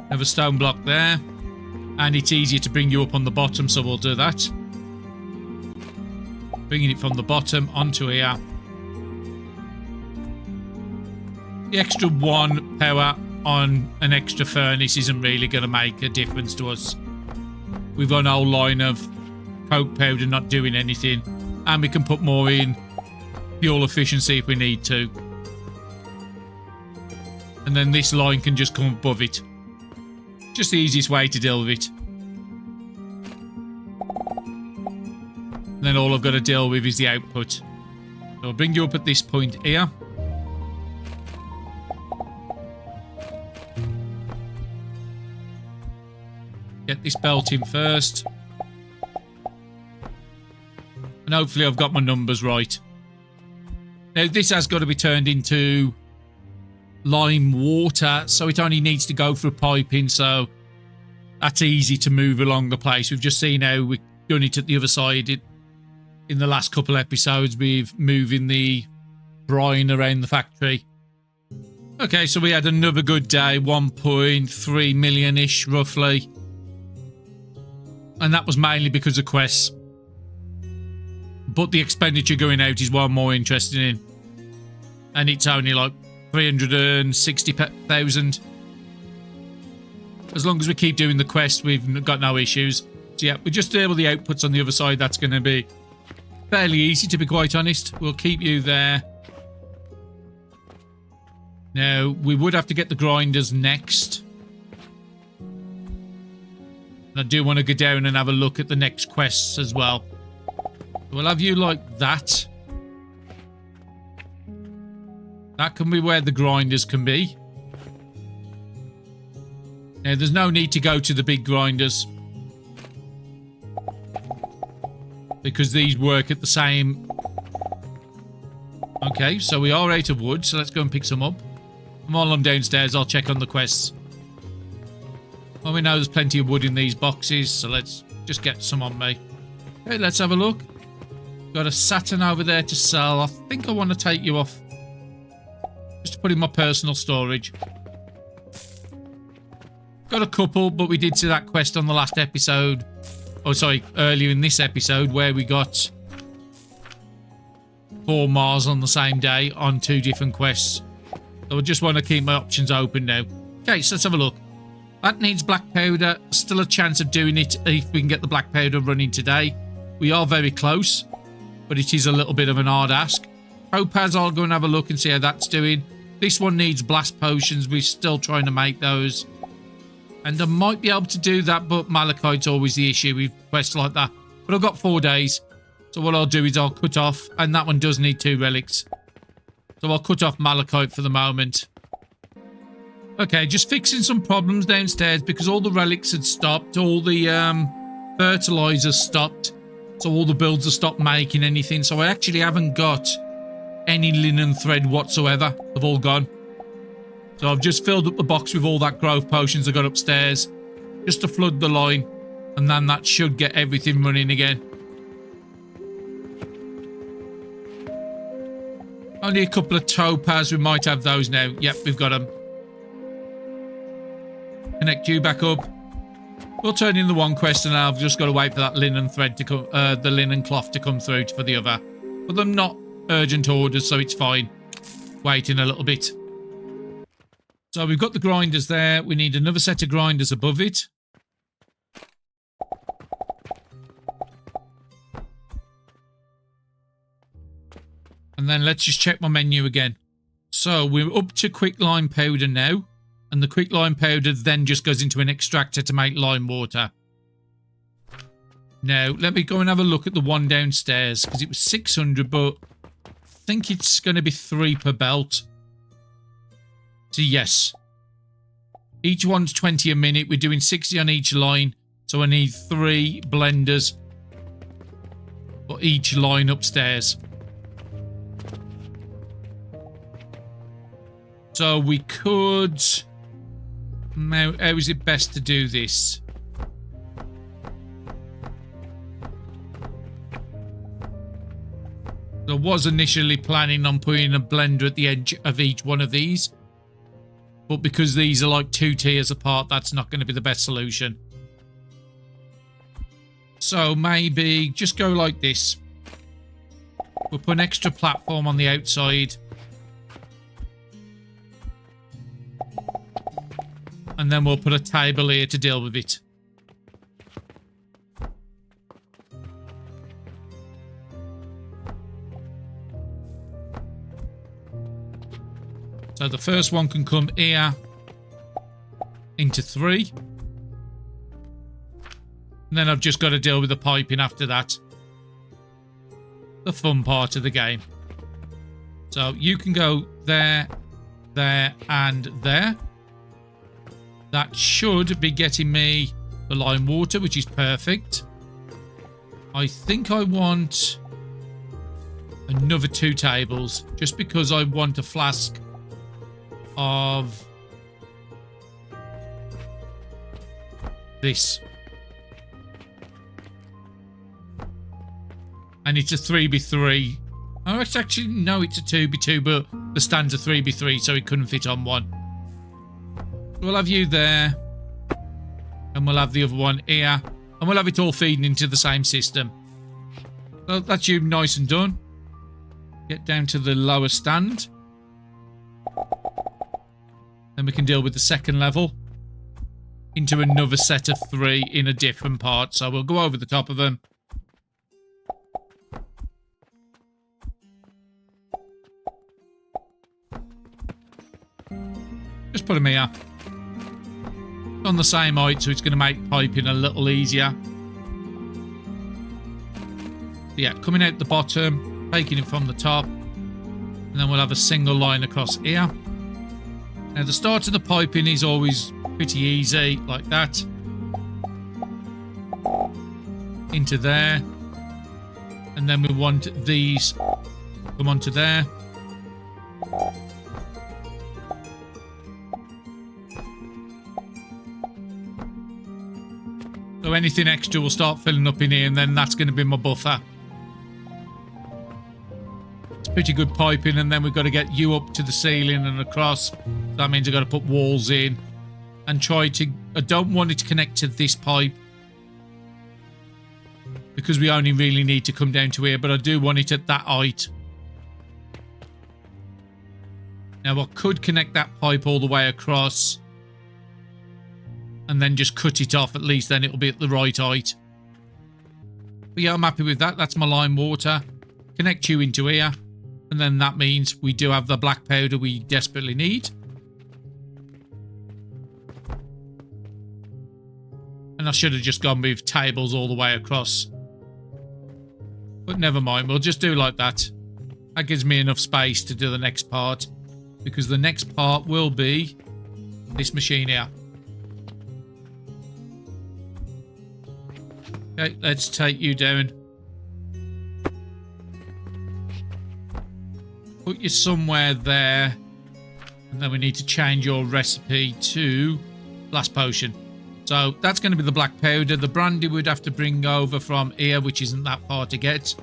Have a stone block there, and it's easier to bring you up on the bottom, so we'll do that. Bringing it from the bottom onto here. The extra 1 power on an extra furnace isn't really going to make a difference to us. We've got an whole line of coke powder not doing anything, and we can put more in fuel efficiency if we need to. And then this line can just come above it. Just the easiest way to deal with it. And then all I've got to deal with is the output. So I'll bring you up at this point here. Get this belt in first. And hopefully I've got my numbers right. Now this has got to be turned into lime water, so it only needs to go through piping, so that's easy to move along the place. We've just seen how we've done it at the other side. In the last couple episodes, we've moving the brine around the factory. Okay, so we had another good day, 1.3 million-ish roughly. And that was mainly because of quests. But the expenditure going out is what I'm more interested in. And it's only like 360,000. As long as we keep doing the quest, we've got no issues. So yeah, we just deal with the outputs on the other side. That's going to be fairly easy, to be quite honest. We'll keep you there. Now, we would have to get the grinders next. And I do want to go down and have a look at the next quests as well. We'll have you like that. That can be where the grinders can be. Now, there's no need to go to the big grinders, because these work at the same... Okay, so we are out of wood, so let's go and pick some up. And while I'm downstairs, I'll check on the quests. Well, we know there's plenty of wood in these boxes, so let's just get some on me. Okay, let's have a look. Got a Saturn over there to sell. I think I want to take you off. Just to put in my personal storage. Got a couple, but we did see that quest on the last episode. Oh, sorry, earlier in this episode, where we got 4 Mars on the same day on 2 different quests. So I just want to keep my options open now. Okay, so let's have a look. That needs black powder. Still a chance of doing it if we can get the black powder running today. We are very close, but it is a little bit of an hard ask. Topaz, I'll go and have a look and see how that's doing. This one needs blast potions. We're still trying to make those. And I might be able to do that, but malachite's always the issue with quests like that. But I've got 4 days. So what I'll do is I'll cut off, and that one does need 2 relics. So I'll cut off malachite for the moment. Okay, just fixing some problems downstairs because all the relics had stopped. All the fertilizers stopped. So all the builds have stopped making anything. So I actually haven't got any linen thread whatsoever. They've all gone. So I've just filled up the box with all that growth potions I got upstairs, just to flood the line, and then that should get everything running again. Only a couple of topaz, we might have those now. Yep, we've got them. Connect you back up. We'll turn in the one quest, and I've just got to wait for that linen thread to come, the linen cloth to come through for the other. But they're not urgent orders, so it's fine. Waiting a little bit. So we've got the grinders there. We need another set of grinders above it. And then let's just check my menu again. So we're up to quicklime powder now. And the quicklime powder then just goes into an extractor to make lime water. Now, let me go and have a look at the one downstairs, because it was 600, but I think it's going to be 3 per belt. So yes. Each one's 20 a minute. We're doing 60 on each line. So I need 3 blenders for each line upstairs. So we could... How is it best to do this? I was initially planning on putting a blender at the edge of each one of these. But because these are like 2 tiers apart, that's not going to be the best solution. So maybe just go like this. We'll put an extra platform on the outside. And then we'll put a table here to deal with it. So the first one can come here into 3. And then I've just got to deal with the piping after that. The fun part of the game. So you can go there, there, and there. That should be getting me the lime water, which is perfect. I think I want another 2 tables, just because I want a flask of this. And it's a 3x3. Oh, it's actually, no, it's a 2x2, but the stand's a 3x3, so it couldn't fit on one. We'll have you there, and we'll have the other one here, and we'll have it all feeding into the same system. So that's you nice and done. Get down to the lower stand. Then we can deal with the second level into another set of 3 in a different part. So we'll go over the top of them. Just put them here. On the same height, so it's going to make piping a little easier. Yeah, coming out the bottom, taking it from the top, and then we'll have a single line across here. Now the start of the piping is always pretty easy, like that. Into there. And then we want these come onto there. So anything extra will start filling up in here, and then that's going to be my buffer. It's pretty good piping, and then we've got to get you up to the ceiling and across. That means I've got to put walls in and try to... I don't want it to connect to this pipe because we only really need to come down to here, but I do want it at that height. Now I could connect that pipe all the way across and then just cut it off. At least then it'll be at the right height. But yeah, I'm happy with that. That's my lime water. Connect you into here. And then that means we do have the black powder we desperately need. And I should have just gone with tables all the way across. But never mind. We'll just do like that. That gives me enough space to do the next part. Because the next part will be this machine here. Okay, let's take you down put you somewhere there. And then we need to change your recipe to blast potion. So that's going to be the black powder. The brandy we'd have to bring over from here, which isn't that far to get.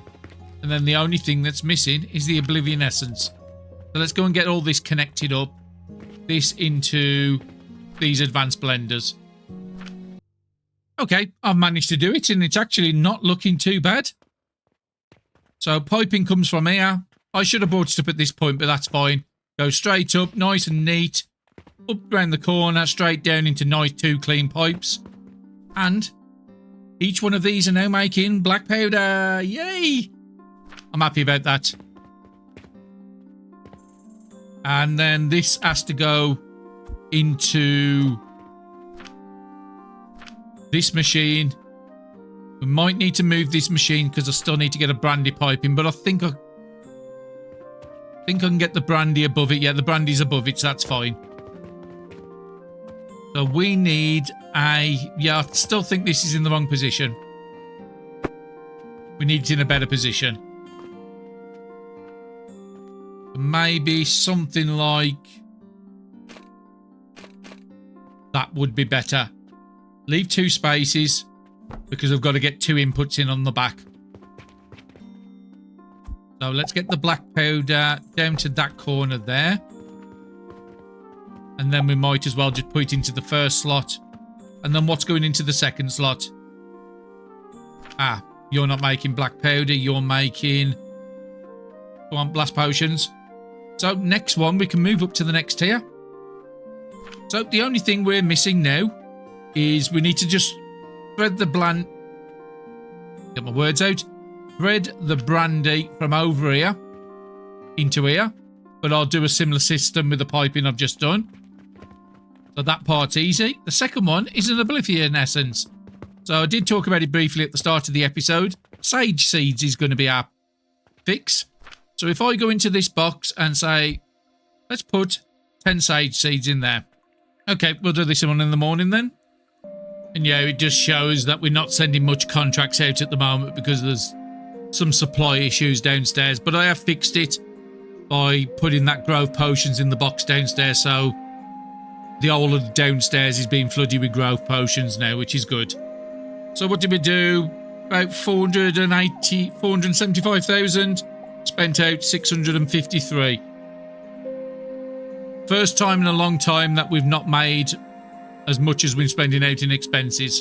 And then the only thing that's missing is the oblivion essence. So let's go and get all this connected up. This into these advanced blenders. Okay, I've managed to do it, and it's actually not looking too bad. So piping comes from here. I should have brought it up at this point, but that's fine. Go straight up, nice and neat. Up around the corner, straight down into nice 2 clean pipes. And each one of these are now making black powder. Yay! I'm happy about that. And then this has to go into this machine. We might need to move this machine because I still need to get a brandy pipe in, but I think I can get the brandy above it. Yeah, the brandy's above it, so that's fine. So we need a... Yeah, I still think this is in the wrong position. We need it in a better position. Maybe something like... That would be better. Leave 2 spaces because I've got to get 2 inputs in on the back. So let's get the black powder down to that corner there. And then we might as well just put it into the first slot. And then what's going into the second slot? Ah, you're not making black powder. You're making... Go on, blast potions. So next one, we can move up to the next tier. So the only thing we're missing now is we need to just thread the get my words out. Thread the brandy from over here into here. But I'll do a similar system with the piping I've just done. So that part's easy. The second one is an oblivion essence. So I did talk about it briefly at the start of the episode. Sage seeds is going to be our fix. So if I go into this box and say, let's put 10 sage seeds in there. Okay, we'll do this one in the morning then. And yeah, it just shows that we're not sending much contracts out at the moment because there's some supply issues downstairs. But I have fixed it by putting that growth potions in the box downstairs. So the whole of the downstairs is being flooded with growth potions now, which is good. So what did we do? About 475,000. Spent out 653. First time in a long time that we've not made as much as we're spending out in expenses.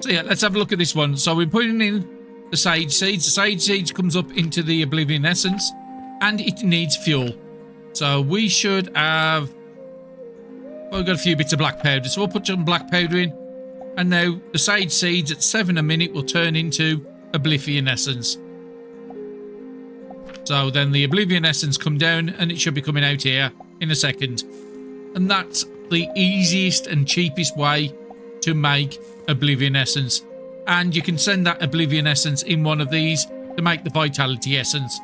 So yeah, let's have a look at this one. So we're putting in the sage seeds. The sage seeds comes up into the oblivion essence and it needs fuel. So we should have... Well, we've got a few bits of black powder. So we'll put some black powder in. And now the sage seeds at 7 a minute will turn into oblivion essence. So then the oblivion essence come down and it should be coming out here in a second. And that's the easiest and cheapest way to make oblivion essence. And you can send that oblivion essence in one of these to make the vitality essence.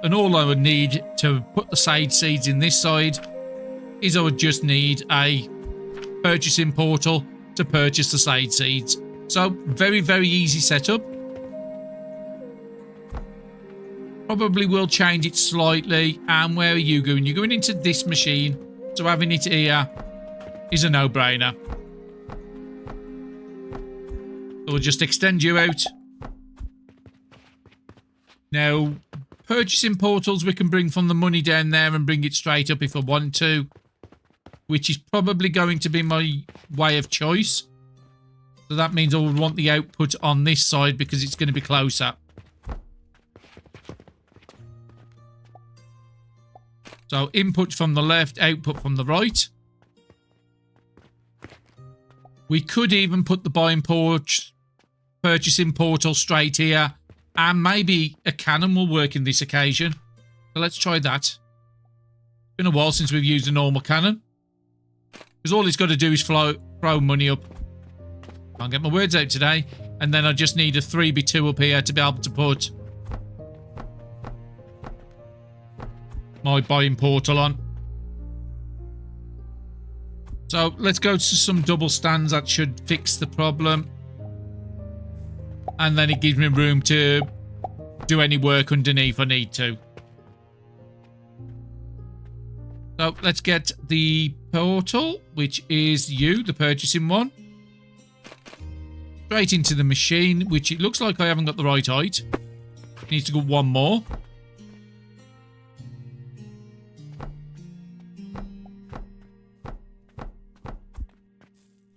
And all I would need to put the sage seeds in this side is I would just need a purchasing portal to purchase the sage seeds. So very, very easy setup. Probably will change it slightly. And where are you going? You're going into this machine. So having it here is a no-brainer. So we'll just extend you out. Now, purchasing portals we can bring from the money down there and bring it straight up if I want to. Which is probably going to be my way of choice. So that means I would want the output on this side because it's going to be closer. So input from the left, output from the right. We could even put the purchasing portal straight here. And maybe a cannon will work in this occasion. So let's try that. It's been a while since we've used a normal cannon. Because all it's got to do is throw money up. Can't get my words out today. And then I just need a 3x2 up here to be able to put my buying portal on. So let's go to some double stands. That should fix the problem. And then it gives me room to do any work underneath if I need to. So let's get the portal, which is you, the purchasing one. Straight into the machine, which it looks like I haven't got the right height. Needs to go one more.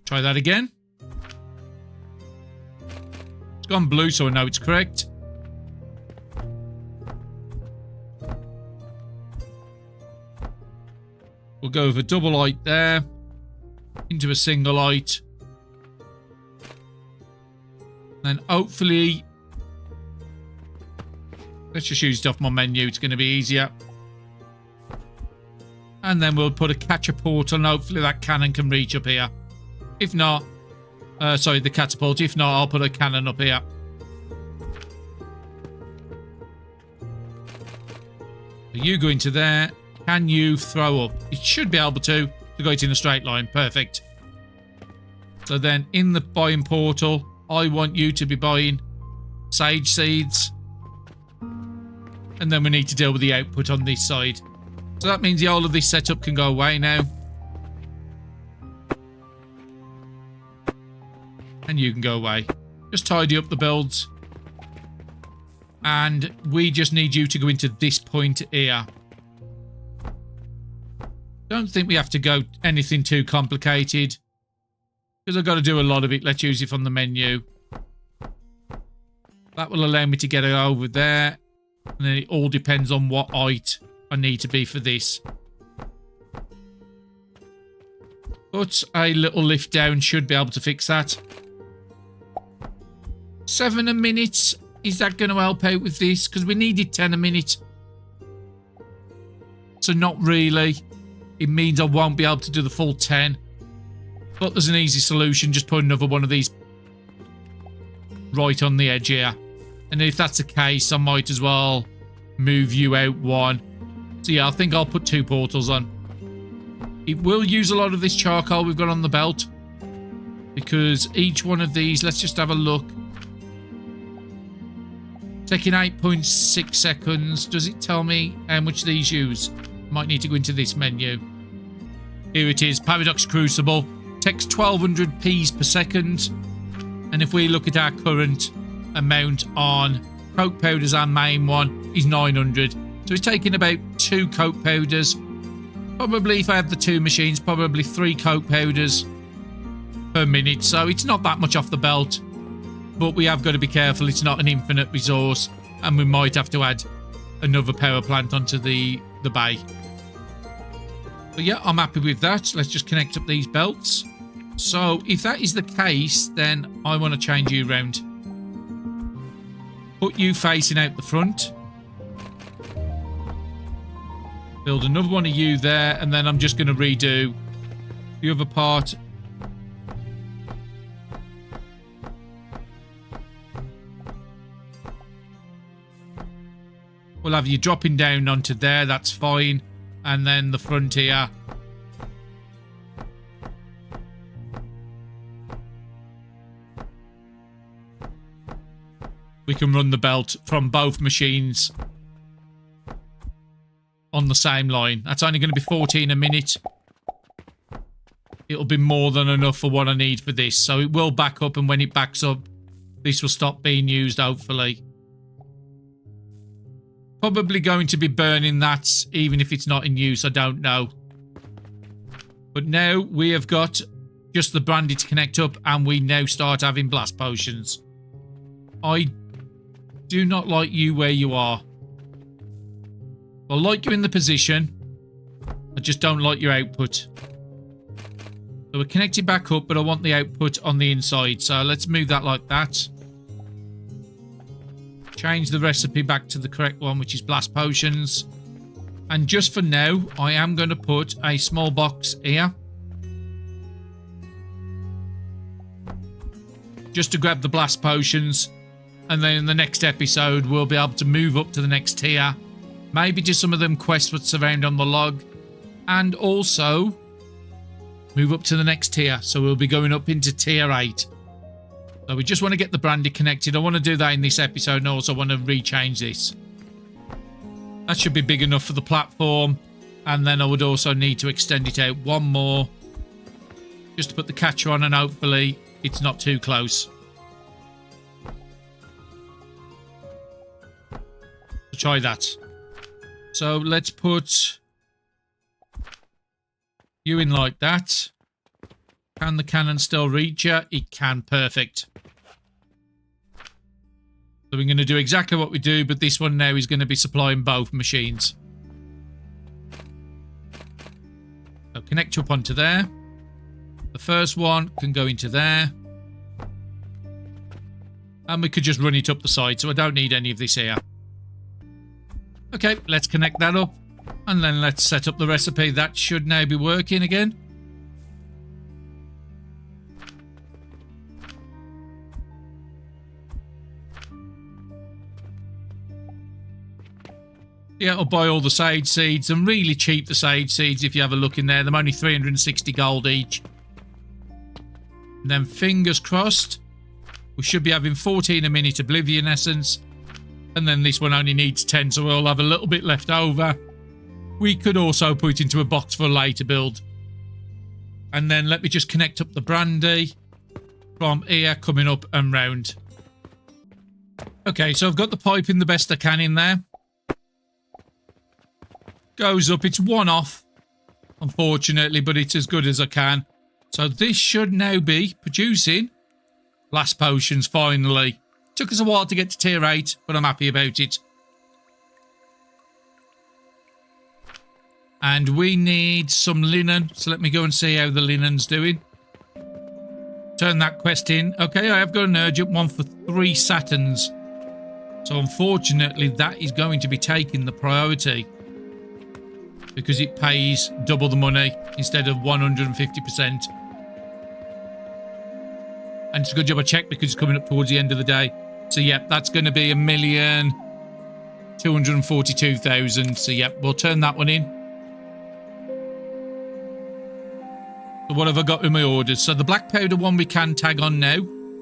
Try that again. It's gone blue, so I know it's correct. We'll go with a double height there. Into a single height. Then hopefully... let's just use it off my menu. It's going to be easier. And then we'll put a catcher portal and hopefully that cannon can reach up here. If not... sorry, the catapult. If not, I'll put a cannon up here. You go into there. Can you throw up? It should be able to go it in a straight line. Perfect. So then in the buying portal, I want you to be buying sage seeds. And then we need to deal with the output on this side. So that means the whole of this setup can go away now. And you can go away. Just tidy up the builds. And we just need you to go into this point here. Don't think we have to go anything too complicated. Because I've got to do a lot of it. Let's use it from the menu. That will allow me to get it over there. And then it all depends on what height I need to be for this. But a little lift down should be able to fix that. 7 a minute. Is that going to help out with this? Because we needed 10 a minute. So not really. It means I won't be able to do the full 10. But there's an easy solution. Just put another one of these right on the edge here. And if that's the case, I might as well move you out one. So yeah, I think I'll put 2 portals on. It will use a lot of this charcoal we've got on the belt. Because each one of these, let's just have a look. Taking 8.6 seconds. Does it tell me how much these use? Might need to go into this menu. Here it is. Paradox Crucible. Takes 1200 Ps per second. And if we look at our current amount on coke powders, our main one is 900. So it's taking about 2 coke powders. Probably, if I had the 2 machines, probably 3 coke powders per minute. So it's not that much off the belt. But we have got to be careful. It's not an infinite resource. And we might have to add another power plant onto the bay. But yeah, I'm happy with that. Let's just connect up these belts. So if that is the case, then I want to change you around. Put you facing out the front. Build another one of you there. And then I'm just going to redo the other part. We'll have you dropping down onto there. That's fine. And then the front here. We can run the belt from both machines on the same line. That's only going to be 14 a minute. It'll be more than enough for what I need for this. So it will back up, and when it backs up, this will stop being used, hopefully. Probably going to be burning that, even if it's not in use. I don't know. But now we have got just the brandy to connect up, and we now start having blast potions. I do not like you where you are. I like you in the position. I just don't like your output. So we're connected back up, but I want the output on the inside. So let's move that like that. Change the recipe back to the correct one, which is blast potions. And just for now, I am going to put a small box here. Just to grab the blast potions. And then in the next episode, we'll be able to move up to the next tier. Maybe do some of them quests that surround on the log. And also move up to the next tier. So we'll be going up into tier 8. So we just want to get the brandy connected. I want to do that in this episode, and also want to rechange this. That should be big enough for the platform. And then I would also need to extend it out one more, just to put the catcher on, and hopefully it's not too close. So try that. So let's put you in like that. Can the cannon still reach you? It can. Perfect. So we're going to do exactly what we do, but this one now is going to be supplying both machines. So connect up onto there. The first one can go into there. And we could just run it up the side, so I don't need any of this here. Okay, let's connect that up. And then let's set up the recipe. That should now be working again. Yeah, I'll buy all the sage seeds. And really cheap, the sage seeds, if you have a look in there. They're only 360 gold each. And then fingers crossed, we should be having 14 a minute Oblivion Essence. And then this one only needs 10, so we'll have a little bit left over. We could also put into a box for a later build. And then let me just connect up the brandy from here, coming up and round. Okay, so I've got the piping the best I can in there. Goes up, it's one off, unfortunately, but it's as good as I can. So this should now be producing last potions finally. Took us a while to get to tier 8, but I'm happy about it. And we need some linen, so let me go and see how the linen's doing. Turn that quest in. Okay, I have got an urgent one for 3 Saturns. So unfortunately, that is going to be taking the priority, because it pays double the money instead of 150%. And it's a good job I checked, because it's coming up towards the end of the day. So, yep, that's going to be 1,242,000. So, yep, we'll turn that one in. So, what have I got in my orders? So, the black powder one we can tag on now.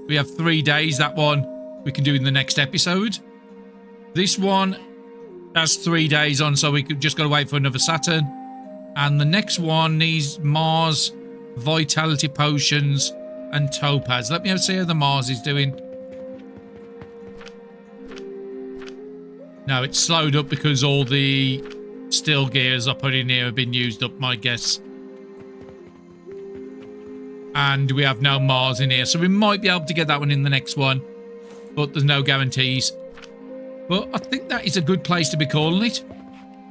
We have 3 days. That one we can do in the next episode. This one has 3 days on, so we could just got to wait for another Saturn. And the next one needs Mars, Vitality Potions, and Topaz. Let me see how the Mars is doing. No, it's slowed up because all the steel gears I put in here have been used up, my guess. And we have no Mars in here, so we might be able to get that one in the next one, but there's no guarantees. But I think that is a good place to be calling it.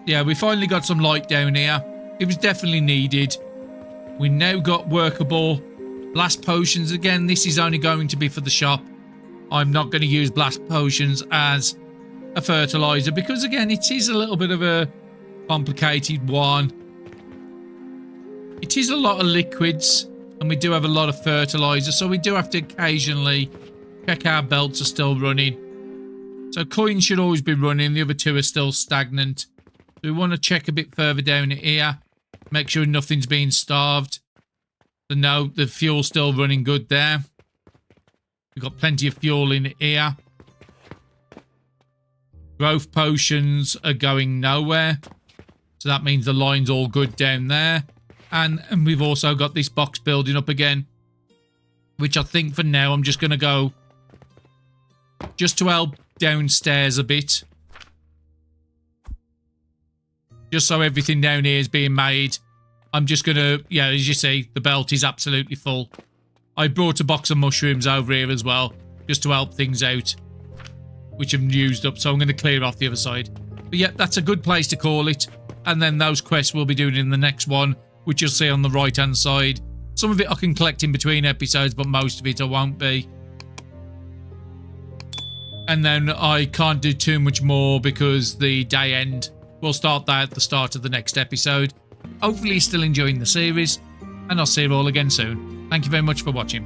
Yeah, we finally got some light down here. It was definitely needed. We now got workable blast potions. Again, this is only going to be for the shop. I'm not going to use blast potions as a fertilizer, because again, it is a little bit of a complicated one. It is a lot of liquids, and we do have a lot of fertilizer, so we do have to occasionally check our belts are still running. So coins should always be running. The other 2 are still stagnant. So we want to check a bit further down here. Make sure nothing's being starved. So no, the fuel's still running good there. We've got plenty of fuel in here. Growth potions are going nowhere. So that means the line's all good down there. And we've also got this box building up again, which I think for now I'm just going to go just to help downstairs a bit. Just so everything down here is being made. I'm just going to, yeah, as you see, the belt is absolutely full. I brought a box of mushrooms over here as well, just to help things out, which I've used up, so I'm going to clear off the other side. But yeah, that's a good place to call it. And then those quests we'll be doing in the next one, which you'll see on the right-hand side. Some of it I can collect in between episodes, but most of it I won't be. And then I can't do too much more because the day end. We'll start that at the start of the next episode. Hopefully you're still enjoying the series, and I'll see you all again soon. Thank you very much for watching.